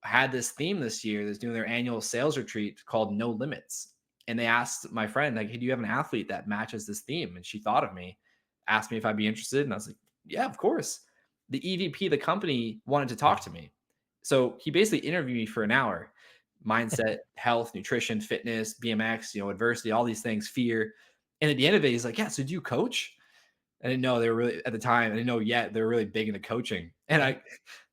had this theme this year that's doing their annual sales retreat called No Limits. And they asked my friend, like, hey, do you have an athlete that matches this theme? And she thought of me, asked me if I'd be interested. And I was like, yeah, of course. The EVP of the company wanted to talk to me. So he basically interviewed me for an hour: mindset, health, nutrition, fitness, BMX, adversity, all these things, fear. And at the end of it, he's like, yeah, so do you coach? I didn't know they were really, at the time, I didn't know yet they were really big into coaching. And Yeah.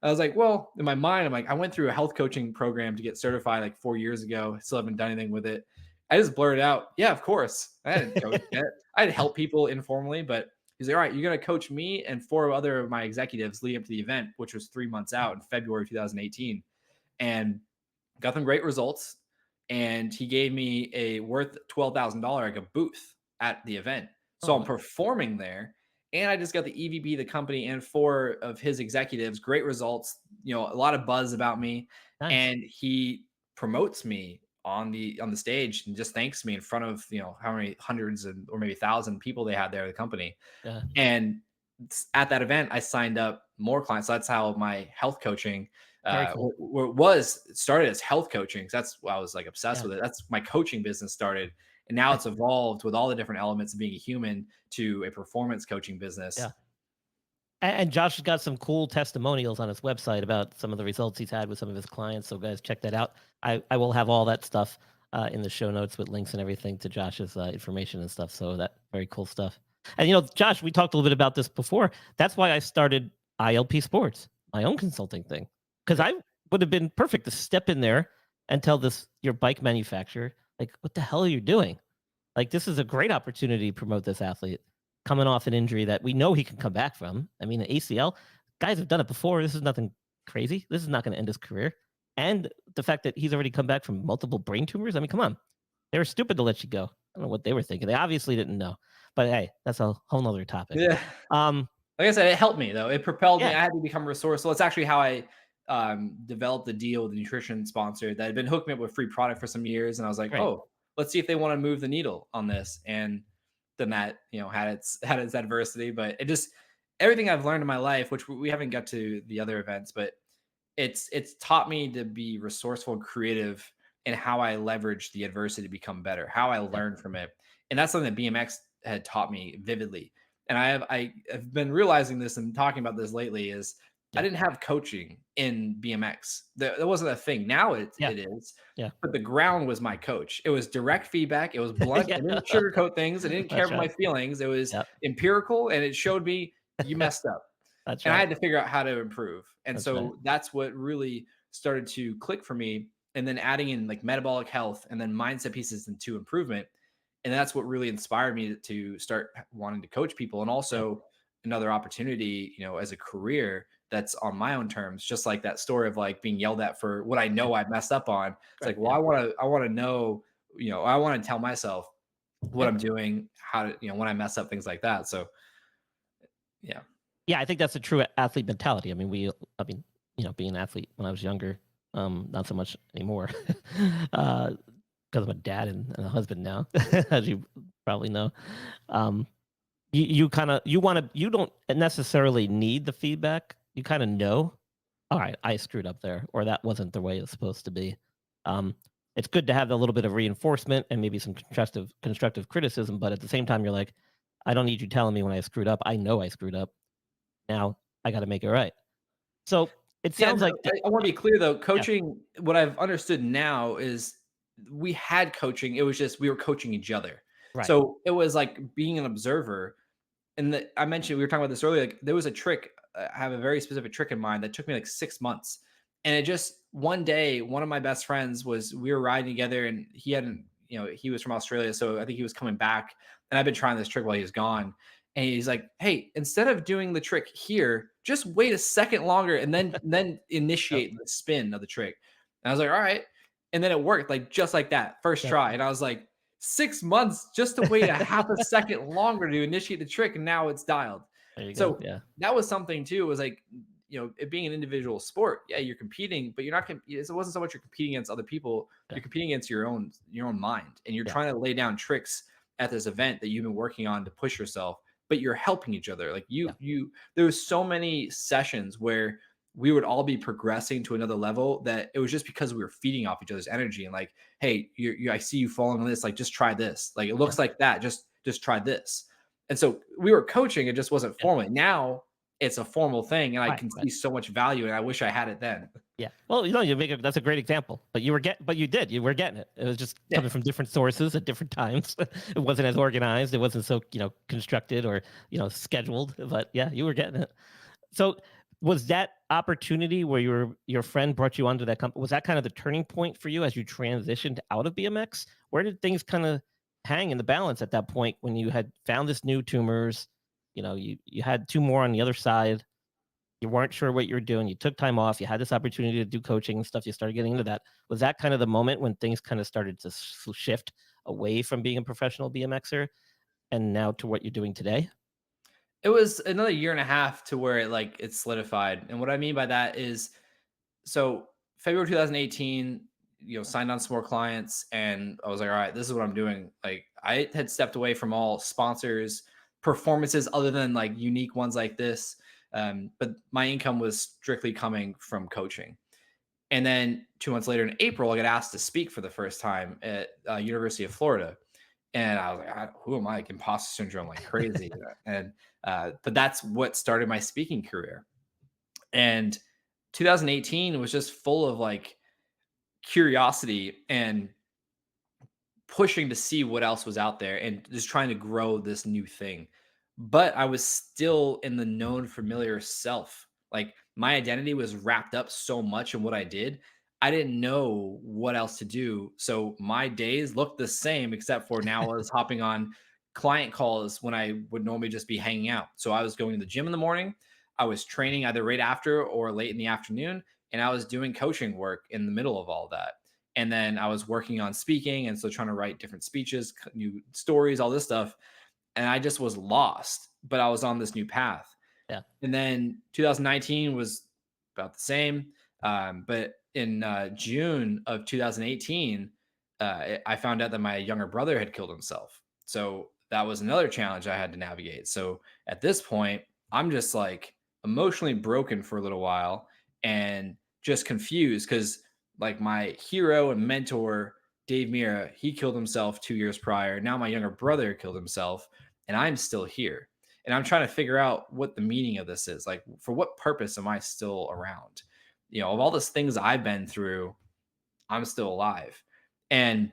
I was like, well, in my mind, I'm like, I went through a health coaching program to get certified like 4 years ago. Still haven't done anything with it. I just blurted out, yeah, of course. I hadn't coached yet. I'd help people informally, but he's like, all right, you're going to coach me and four other of my executives leading up to the event, which was 3 months out in February 2018. And got them great results. And he gave me a worth $12,000 like a booth at the event. So Oh, I'm performing there. And I just got the EVP, the company, and four of his executives, great results, a lot of buzz about me. nice. And he promotes me on the stage and just thanks me in front of, how many hundreds or maybe 1,000 people they had there at the company. Yeah. And at that event, I signed up more clients. So that's how my health coaching Very cool. started as health coaching. That's why I was like obsessed Yeah. with it. That's my coaching business started. And now it's evolved with all the different elements of being a human to a performance coaching business. Yeah. And Josh has got some cool testimonials on his website about some of the results he's had with some of his clients. So guys, check that out. I will have all that stuff in the show notes with links and everything to Josh's information and stuff. So that very cool stuff. And Josh, we talked a little bit about this before. That's why I started ILP Sports, my own consulting thing, because I would have been perfect to step in there and tell your bike manufacturer, like, what the hell are you doing? Like, this is a great opportunity to promote this athlete coming off an injury that we know he can come back from. I mean, the ACL, guys have done it before. This is nothing crazy. This is not going to end his career. And the fact that he's already come back from multiple brain tumors. I mean, come on. They were stupid to let you go. I don't know what they were thinking. They obviously didn't know. But hey, that's a whole nother topic. Yeah. Um, Like I said, it helped me though. It propelled me. yeah, I had to become resourceful. It's actually how I developed the deal with the nutrition sponsor that had been hooking me up with free product for some years. And I was like, great. oh, let's see if they want to move the needle on this. And then that, had its adversity, but it just, everything I've learned in my life, which we haven't got to the other events, but it's taught me to be resourceful and creative in how I leverage the adversity to become better, how I Yeah, learn from it. And that's something that BMX had taught me vividly. And I've been realizing this and talking about this lately is I yeah, didn't have coaching in BMX. There wasn't a thing. Now yeah, it is. yeah. But the ground was my coach. It was direct feedback. It was blunt. Yeah, It didn't sugarcoat things. It didn't care that's about my right. feelings. It was Yep, empirical, and it showed me you messed up. that's And I right. had to figure out how to improve. And That's right. so that's what really started to click for me. And then adding in like metabolic health and then mindset pieces into improvement. And that's what really inspired me to start wanting to coach people. And Yep, also another opportunity, as a career that's on my own terms, just like that story of like being yelled at for what I yeah, know I messed up on. It's right. like, well, Yeah, I want to know, I want to tell myself what yeah. I'm doing, how to, when I mess up, things like that. So yeah. Yeah, I think that's a true athlete mentality. I mean, being an athlete when I was younger, not so much anymore, because I'm a dad and a husband now, as you probably know. Um, you kind of you don't necessarily need the feedback. You kind of know, all right, I screwed up there, or that wasn't the way it's supposed to be. Um, it's good to have a little bit of reinforcement and maybe some constructive criticism, but at the same time, you're like, I don't need you telling me when I screwed up. I know I screwed up. Now I got to make it right. So it Yeah, sounds no, like I want to be clear though. yeah, Coaching, what I've understood now is we had coaching. It was just we were coaching each other. right. So it was like being an observer. And I mentioned we were talking about this earlier. Like there was a trick. I have a very specific trick in mind that took me like 6 months. And it just one day, one of my best friends we were riding together, and he hadn't, he was from Australia, so I think he was coming back. And I've been trying this trick while he was gone. And he's like, "Hey, instead of doing the trick here, just wait a second longer and then Yep, initiate the spin of the trick." And I was like, "All right." And then it worked like just like that, first yep. try. And I was like, 6 months just to wait a half a second longer to initiate the trick, and now it's dialed. There you go. So Yeah, that was something too. It was like it being an individual sport, yeah, you're competing, but you're not. It wasn't so much you're competing against other people. Yeah. You're competing against your own mind, and you're Yeah. trying to lay down tricks at this event that you've been working on to push yourself. But you're helping each other. Like there was so many sessions where we would all be progressing to another level that it was just because we were feeding off each other's energy and like, hey, I see you falling on this, like just try this, like it looks like that, just try this. And so we were coaching, it just wasn't formal. Now it's a formal thing, and I can see so much value, and I wish I had it then. Yeah. Well, that's a great example, but you were getting it. It was just coming from different sources at different times. It wasn't as organized. It wasn't so, constructed or, scheduled, but yeah, you were getting it. So was that opportunity where your friend brought you onto that company, was that kind of the turning point for you as you transitioned out of BMX? Where did things kind of hang in the balance at that point when you had found this new tumors, you had two more on the other side, you weren't sure what you were doing, you took time off, you had this opportunity to do coaching and stuff, you started getting into that. Was that kind of the moment when things kind of started to shift away from being a professional BMXer and now to what you're doing today? It was another year and a half to where it solidified. And what I mean by that is, so February 2018, signed on some more clients, and I was like, all right, this is what I'm doing. Like I had stepped away from all sponsors, performances other than like unique ones like this. But my income was strictly coming from coaching. And then 2 months later in April, I got asked to speak for the first time at University of Florida. And I was like, who am I? Like imposter syndrome, like crazy. And but that's what started my speaking career. And 2018 was just full of like curiosity and pushing to see what else was out there and just trying to grow this new thing. But I was still in the known familiar self. Like my identity was wrapped up so much in what I did. I didn't know what else to do. So my days looked the same, except for now I was hopping on client calls when I would normally just be hanging out. So I was going to the gym in the morning. I was training either right after or late in the afternoon. And I was doing coaching work in the middle of all that. And then I was working on speaking and so trying to write different speeches, new stories, all this stuff. And I just was lost, but I was on this new path. Yeah. And then 2019 was about the same. But in June of 2018, I found out that my younger brother had killed himself. So that was another challenge I had to navigate. So at this point, I'm just like emotionally broken for a little while and just confused because like my hero and mentor, Dave Mira, he killed himself 2 years prior. Now my younger brother killed himself, and I'm still here. And I'm trying to figure out what the meaning of this is. Like, for what purpose am I still around? Of all those things I've been through, I'm still alive. And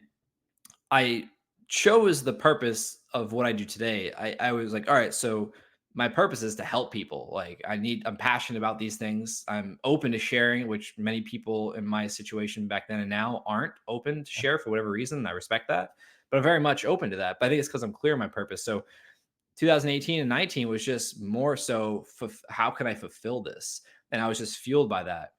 I chose the purpose of what I do today. I was like, all right, so my purpose is to help people. Like I'm passionate about these things. I'm open to sharing, which many people in my situation back then and now aren't open to share for whatever reason. And I respect that, but I'm very much open to that. But I think it's because I'm clear on my purpose. So 2018 and 19 was just more so how can I fulfill this? And I was just fueled by that.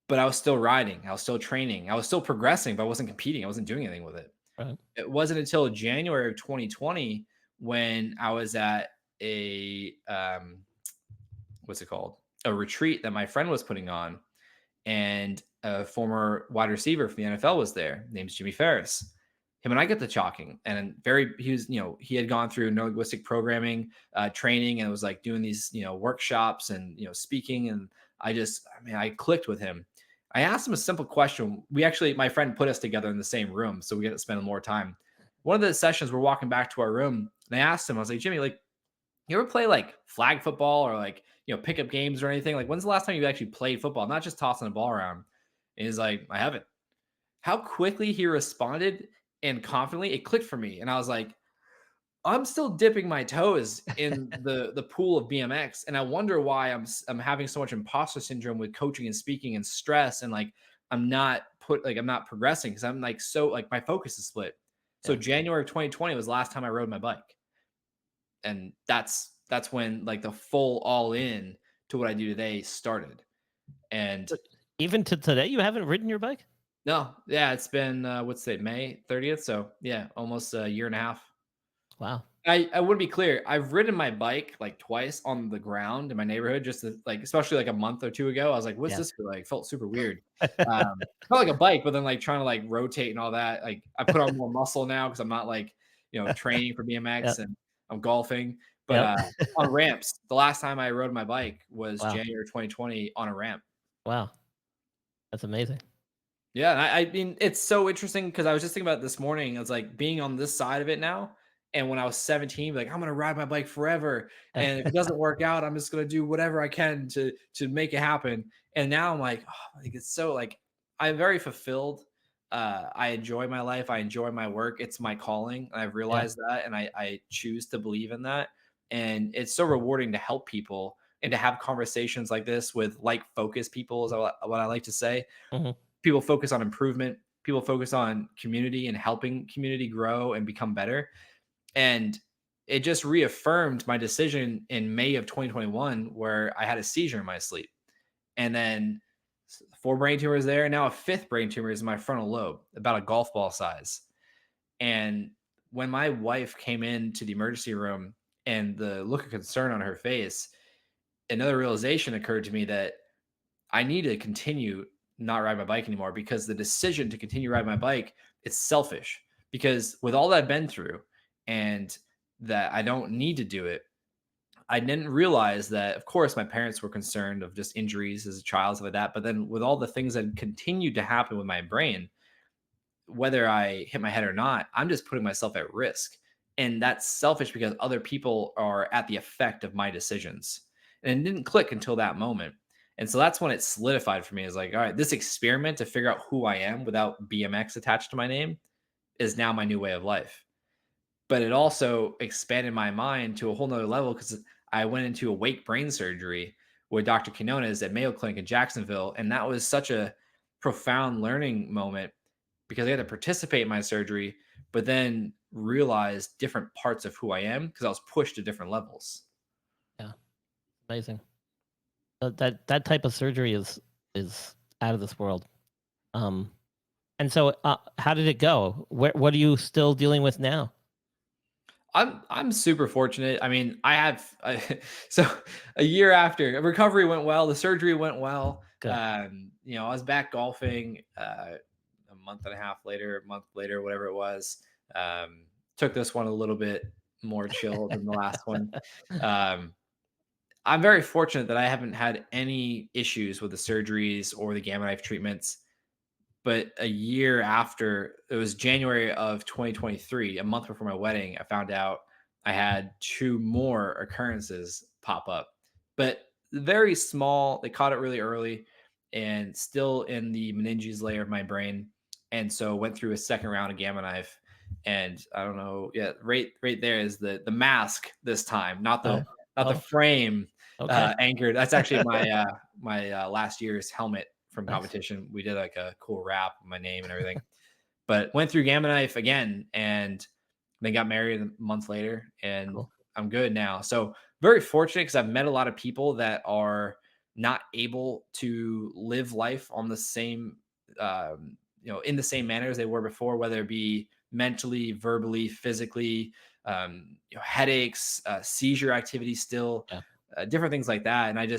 But I was still riding, I was still training, I was still progressing, but I wasn't competing. I wasn't doing anything with it. Right. It wasn't until January of 2020 when I was at a what's it called? A retreat that my friend was putting on, and a former wide receiver for the NFL was there. Name's Jimmy Ferris. Him and I get to talking, and he was, he had gone through neurolinguistic programming training, and was like doing these, workshops and, speaking. And I clicked with him. I asked him a simple question. My friend put us together in the same room, so we got to spend more time. One of the sessions, we're walking back to our room, and I asked him, I was like, Jimmy, like, you ever play like flag football or like, pickup games or anything? Like, when's the last time you actually played football, not just tossing a ball around? And he's like, I haven't. How quickly he responded and confidently, it clicked for me. And I was like, I'm still dipping my toes in the pool of BMX, and I wonder why I'm having so much imposter syndrome with coaching and speaking and stress, and like I'm not progressing because I'm like so like my focus is split. So January of 2020 was the last time I rode my bike, and that's when like the full all in to what I do today started. And even to today, you haven't ridden your bike? no, yeah, it's been what's it, May 30th, so yeah, almost a year and a half. Wow. I would be clear. I've ridden my bike like twice on the ground in my neighborhood, just to, like, especially like a month or two ago. I was like, "What's Yeah. this feel like?" Felt super weird. Felt like a bike, but then like trying to like rotate and all that. Like I put on more muscle now because I'm not like training for Yep. BMX and I'm golfing. But Yep. on ramps, the last time I rode my bike was Wow. January 2020 on a ramp. Wow. That's amazing. Yeah, and I mean, it's so interesting because I was just thinking about it this morning. It's like being on this side of it now. And when I was 17, like I'm gonna ride my bike forever. And if it doesn't work out, I'm just gonna do whatever I can to make it happen. And now I'm like, oh, like it's so like I'm very fulfilled. I enjoy my life, I enjoy my work. It's my calling. And I've Yeah. realized that and I choose to believe in that. And it's so rewarding to help people and to have conversations like this with like focused people is what I like to say. Mhm. People focus on improvement, people focus on community and helping community grow and become better. And it just reaffirmed my decision in May of 2021 where I had a seizure in my sleep. And then four brain tumors there. And now a fifth brain tumor is in my frontal lobe, about a golf ball size. And when my wife came into the emergency room and the look of concern on her face, another realization occurred to me that I need to continue not ride my bike anymore because the decision to continue riding my bike, it's selfish because with all that I've been through and that I don't need to do it, I didn't realize that, of course, my parents were concerned of just injuries as a child, stuff like that. But then with all the things that continued to happen with my brain, whether I hit my head or not, I'm just putting myself at risk. And that's selfish because other people are at the effect of my decisions. And it didn't click until that moment. And so that's when it solidified for me is like, all right, this experiment to figure out who I am without BMX attached to my name is now my new way of life. But it also expanded my mind to a whole nother level because I went into awake brain surgery with Dr. Quinones at Mayo Clinic in Jacksonville. And that was such a profound learning moment because I had to participate in my surgery, but then realize different parts of who I am because I was pushed to different levels. Yeah. Amazing. That type of surgery is out of this world. Um, and so, how did it go? What are you still dealing with now? I'm super fortunate. I mean, so a year after recovery went well, the surgery went well. Good. I was back golfing a month and a half later, a month later, whatever it was. Took this one a little bit more chill than the last one. Um, I'm very fortunate that I haven't had any issues with the surgeries or the gamma knife treatments. But a year after, it was January of 2023, a month before my wedding, I found out I had two more occurrences pop up, but very small. They caught it really early and still in the meninges layer of my brain. And so went through a second round of gamma knife. And I don't know, yeah, right there is the mask this time, not Oh, the oh, frame okay. anchored. That's actually my last year's helmet from Nice. competition. We did like a cool wrap with my name and everything. But went through Gamma Knife again and then got married a month later and Cool. I'm good now. So very fortunate because I've met a lot of people that are not able to live life on the same in the same manner as they were before, whether it be mentally, verbally, physically, headaches, seizure activity still, Yeah. different things like that. And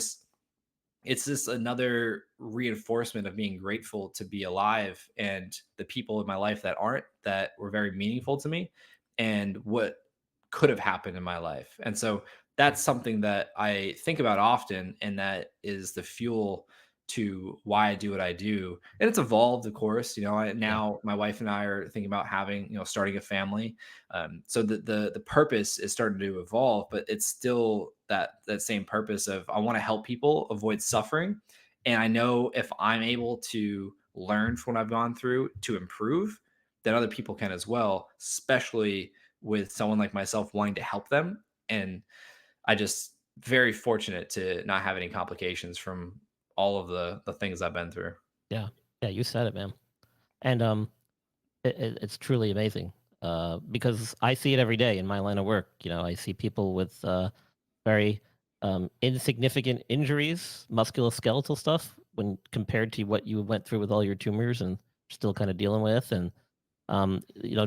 it's just another reinforcement of being grateful to be alive and the people in my life that aren't that were very meaningful to me and what could have happened in my life. And so that's something that I think about often and that is the fuel to why I do what I do. And it's evolved, of course. Yeah. Now my wife and I are thinking about having, starting a family. So the purpose is starting to evolve, but it's still that same purpose of I want to help people avoid suffering. And I know if I'm able to learn from what I've gone through to improve, that other people can as well, especially with someone like myself wanting to help them. And I just very fortunate to not have any complications from all of the things I've been through. Yeah. Yeah. You said it, man. And it's truly amazing. Because I see it every day in my line of work. I see people with very insignificant injuries, musculoskeletal stuff, when compared to what you went through with all your tumors and still kind of dealing with. And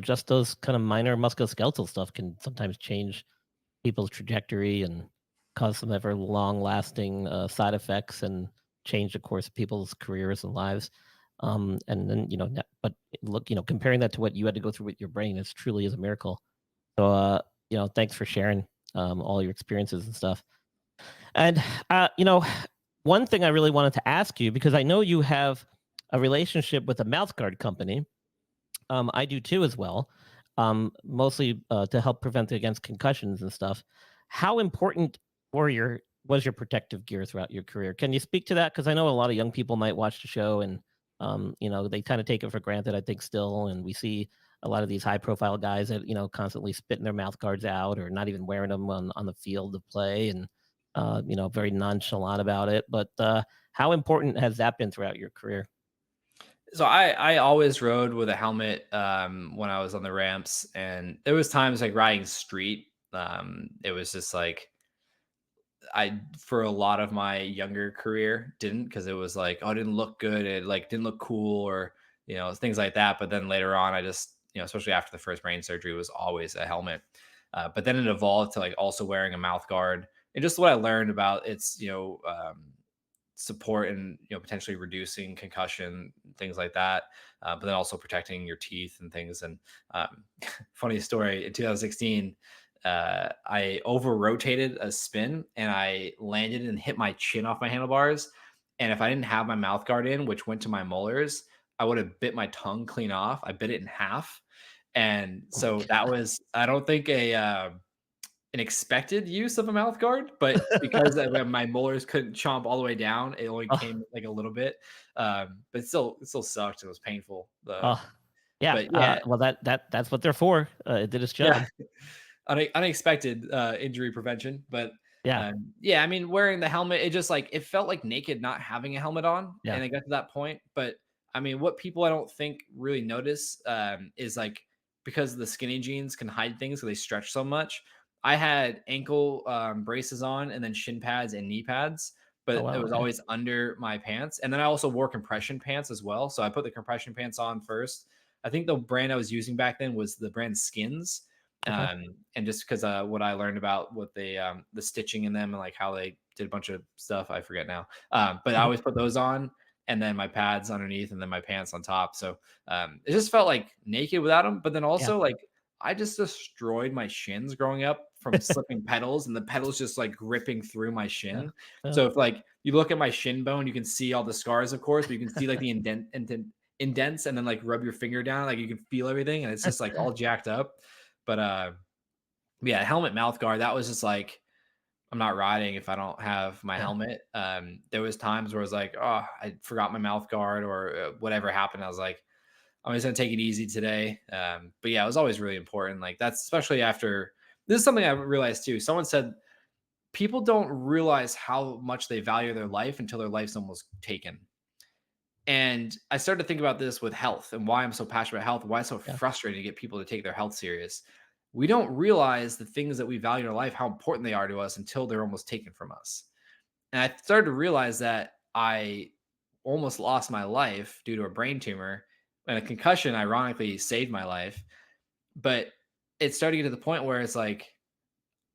Just those kind of minor musculoskeletal stuff can sometimes change people's trajectory and cause some ever long lasting side effects and change the course of people's careers and lives. And then, but look, comparing that to what you had to go through with your brain, it truly is a miracle. So, thanks for sharing all your experiences and stuff. And, one thing I really wanted to ask you, because I know you have a relationship with a mouth guard company. I do too as well, mostly to help prevent against concussions and stuff. How important was your protective gear throughout your career? Can you speak to that? Because I know a lot of young people might watch the show and they kind of take it for granted. I think still, and we see a lot of these high profile guys that constantly spitting their mouth guards out or not even wearing them on the field of play and very nonchalant about it. But how important has that been throughout your career? So I always rode with a helmet when I was on the ramps, and there was times like riding street. It was just like I for a lot of my younger career didn't, because it was like, oh, it didn't look good, it like didn't look cool, or things like that. But then later on, I just especially after the first brain surgery, was always a helmet. But then it evolved to like also wearing a mouth guard, and just what I learned about its support and potentially reducing concussion, things like that, but then also protecting your teeth and things. And funny story, in 2016 I over rotated a spin and I landed and hit my chin off my handlebars, and if I didn't have my mouth guard in, which went to my molars, I would have bit my tongue clean off. I bit it in half. And Oh my so that god. was, I don't think, a an expected use of a mouth guard, but because my molars couldn't chomp all the way down, it only Oh, came like a little bit. But it still sucked. It was painful. oh, yeah. But yeah, Well, that's what they're for. It did its yeah, job. unexpected injury prevention. But Yeah, yeah, I mean, wearing the helmet, it just like it felt like naked not having a helmet on, yeah. and I got to that point. But I mean, what people I don't think really notice is like, because the skinny jeans can hide things, so they stretch so much. I had ankle braces on, and then shin pads and knee pads, Oh but it wow. was Okay. always under my pants. And then I also wore compression pants as well. So I put the compression pants on first. I think the brand I was using back then was the brand Skins. Okay. And just because what I learned about what the stitching in them and like how they did a bunch of stuff, I forget now. But I Mhm. always put those on, and then my pads underneath, and then my pants on top. So it just felt like naked without them. But then Yeah. also like I just destroyed my shins growing up from slipping pedals, and the pedals just like ripping through my Yeah. shin. Yeah. So if like you look at my shin bone, you can see all the scars, of course, but you can see like the indents, and then like rub your finger down, like you can feel everything, and it's just like all jacked up. But yeah, helmet mouth guard, that was just like, I'm not riding if I don't have my Yeah. helmet. There was times where I was like, oh, I forgot my mouth guard, or whatever happened. I was like, I'm just gonna take it easy today. But yeah, it was always really important. Like that's especially after, this is something I realized too. Someone said people don't realize how much they value their life until their life's almost taken. And I started to think about this with health and why I'm so passionate about health, why it's so Yeah. frustrating to get people to take their health serious. We don't realize the things that we value in our life, how important they are to us until they're almost taken from us. And I started to realize that I almost lost my life due to a brain tumor, and a concussion ironically saved my life. But it started to get to the point where it's like,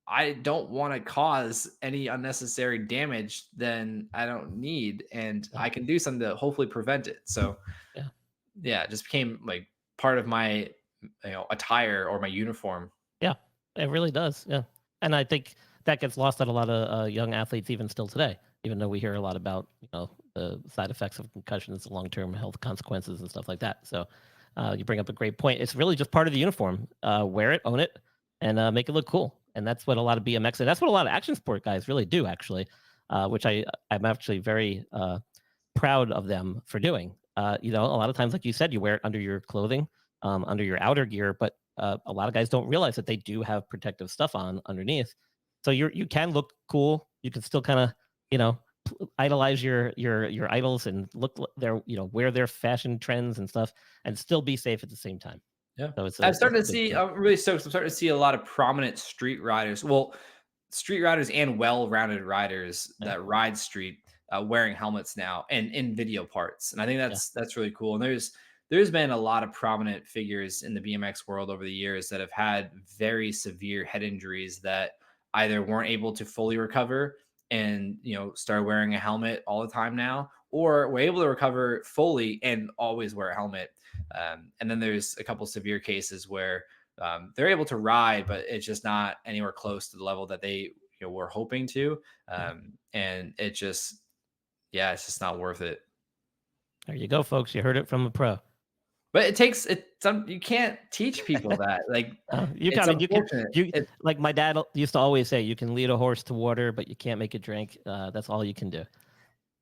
I don't want to cause any unnecessary damage than I don't need, and Yeah. I can do something to hopefully prevent it. So Yeah. yeah, it just became like part of my attire or my uniform. Yeah. It really does. Yeah. And I think that gets lost on a lot of young athletes even still today, even though we hear a lot about, the side effects of concussions, the long-term health consequences and stuff like that. So you bring up a great point. It's really just part of the uniform. Wear it, own it, and make it look cool. And that's what a lot of BMX and that's what a lot of action sport guys really do actually, which I'm actually very proud of them for doing. A lot of times, like you said, you wear it under your clothing, under your outer gear, but a lot of guys don't realize that they do have protective stuff on underneath. So you can look cool. You can still kind of, you know, idolize your idols and their, wear their fashion trends and stuff, and still be safe at the same time. Yeah. So it's I've it's started a to good see, thing. I'm really stoked. I'm starting to see a lot of prominent street riders. Well, street riders and well-rounded riders Yeah, that ride street wearing helmets now and in video parts. And I think yeah, that's really cool. And there's there's been a lot of prominent figures in the BMX world over the years that have had very severe head injuries that either weren't able to fully recover and started wearing a helmet all the time now, or were able to recover fully and always wear a helmet. And then there's a couple severe cases where they're able to ride, but it's just not anywhere close to the level that they were hoping to. And it's just not worth it. There you go, folks. You heard it from a pro. But you can't teach people that. Like, it's unfortunate. Like my dad used to always say, you can lead a horse to water, but you can't make it drink. That's all you can do.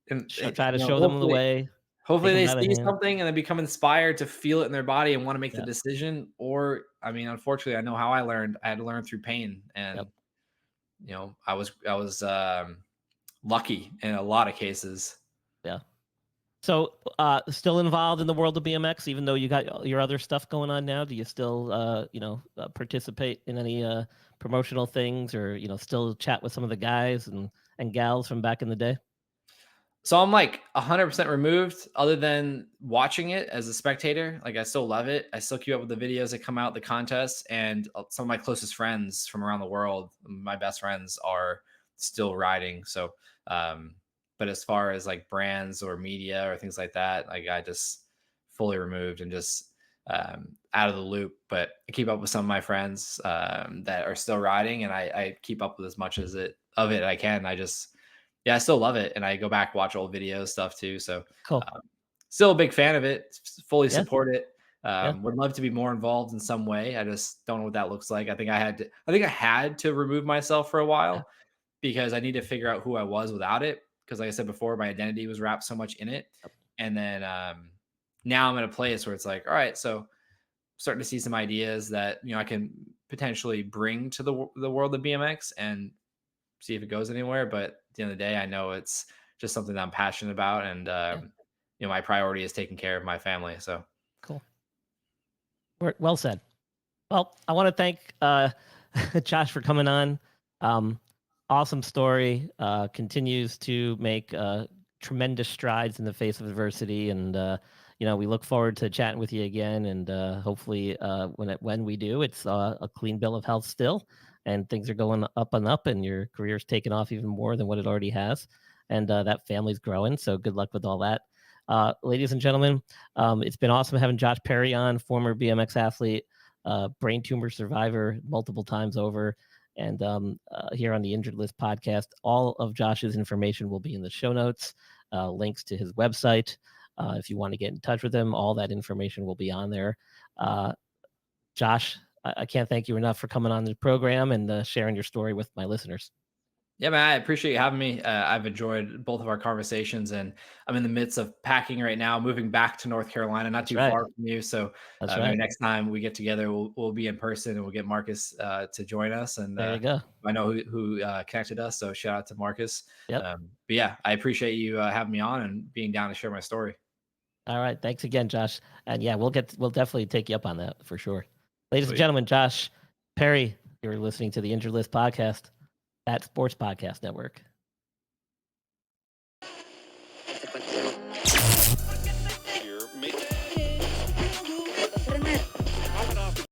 And Try to show them the way. Hopefully they see something and they become inspired to feel it in their body and want to make the decision. Or, I mean, unfortunately, I know how I learned. I had to learn through pain, and I was lucky in a lot of cases. Yeah. So, still involved in the world of BMX, even though you got your other stuff going on now? Do you still, participate in any promotional things, or still chat with some of the guys and gals from back in the day? So I'm like 100% removed, other than watching it as a spectator. Like, I still love it. I still keep up with the videos that come out, the contests, and some of my closest friends from around the world, my best friends, are still riding. So, but as far as like brands or media or things like that, like, I just fully removed and just out of the loop. But I keep up with some of my friends that are still riding, and I keep up with as much of it I can. I still love it, and I go back, watch old videos, stuff too. So cool. Still a big fan of it. Fully support it. Would love to be more involved in some way. I just don't know what that looks like. I think I had to remove myself for a while because I need to figure out who I was without it. Because, like I said before, my identity was wrapped so much in it. And then now I'm in a place where it's like, all right, so starting to see some ideas that I can potentially bring to the world of BMX and see if it goes anywhere. But at the end of the day, I know it's just something that I'm passionate about, and my priority is taking care of my family. So cool. Well said. Well, I want to thank Josh for coming on. Awesome story. Continues to make tremendous strides in the face of adversity, and we look forward to chatting with you again. And hopefully, when we do, it's a clean bill of health still, and things are going up and up, and your career's taken off even more than what it already has, and that family's growing. So good luck with all that. Ladies and gentlemen, it's been awesome having Josh Perry on, former BMX athlete, brain tumor survivor multiple times over. And here on the Injured List podcast, all of Josh's information will be in the show notes, links to his website. If you want to get in touch with him, all that information will be on there. Josh, I can't thank you enough for coming on the program and sharing your story with my listeners. Yeah, man, I appreciate you having me. I've enjoyed both of our conversations, and I'm in the midst of packing right now, moving back to North Carolina, not too far from you. So maybe next time we get together, we'll be in person, and we'll get Marcus to join us. And there you go. I know who connected us, so shout out to Marcus. Yep. But yeah, I appreciate you having me on and being down to share my story. All right, thanks again, Josh. And yeah, we'll definitely take you up on that for sure. Ladies and gentlemen, Josh Perry, you're listening to the Injured List podcast at Sports Podcast Network. Here, make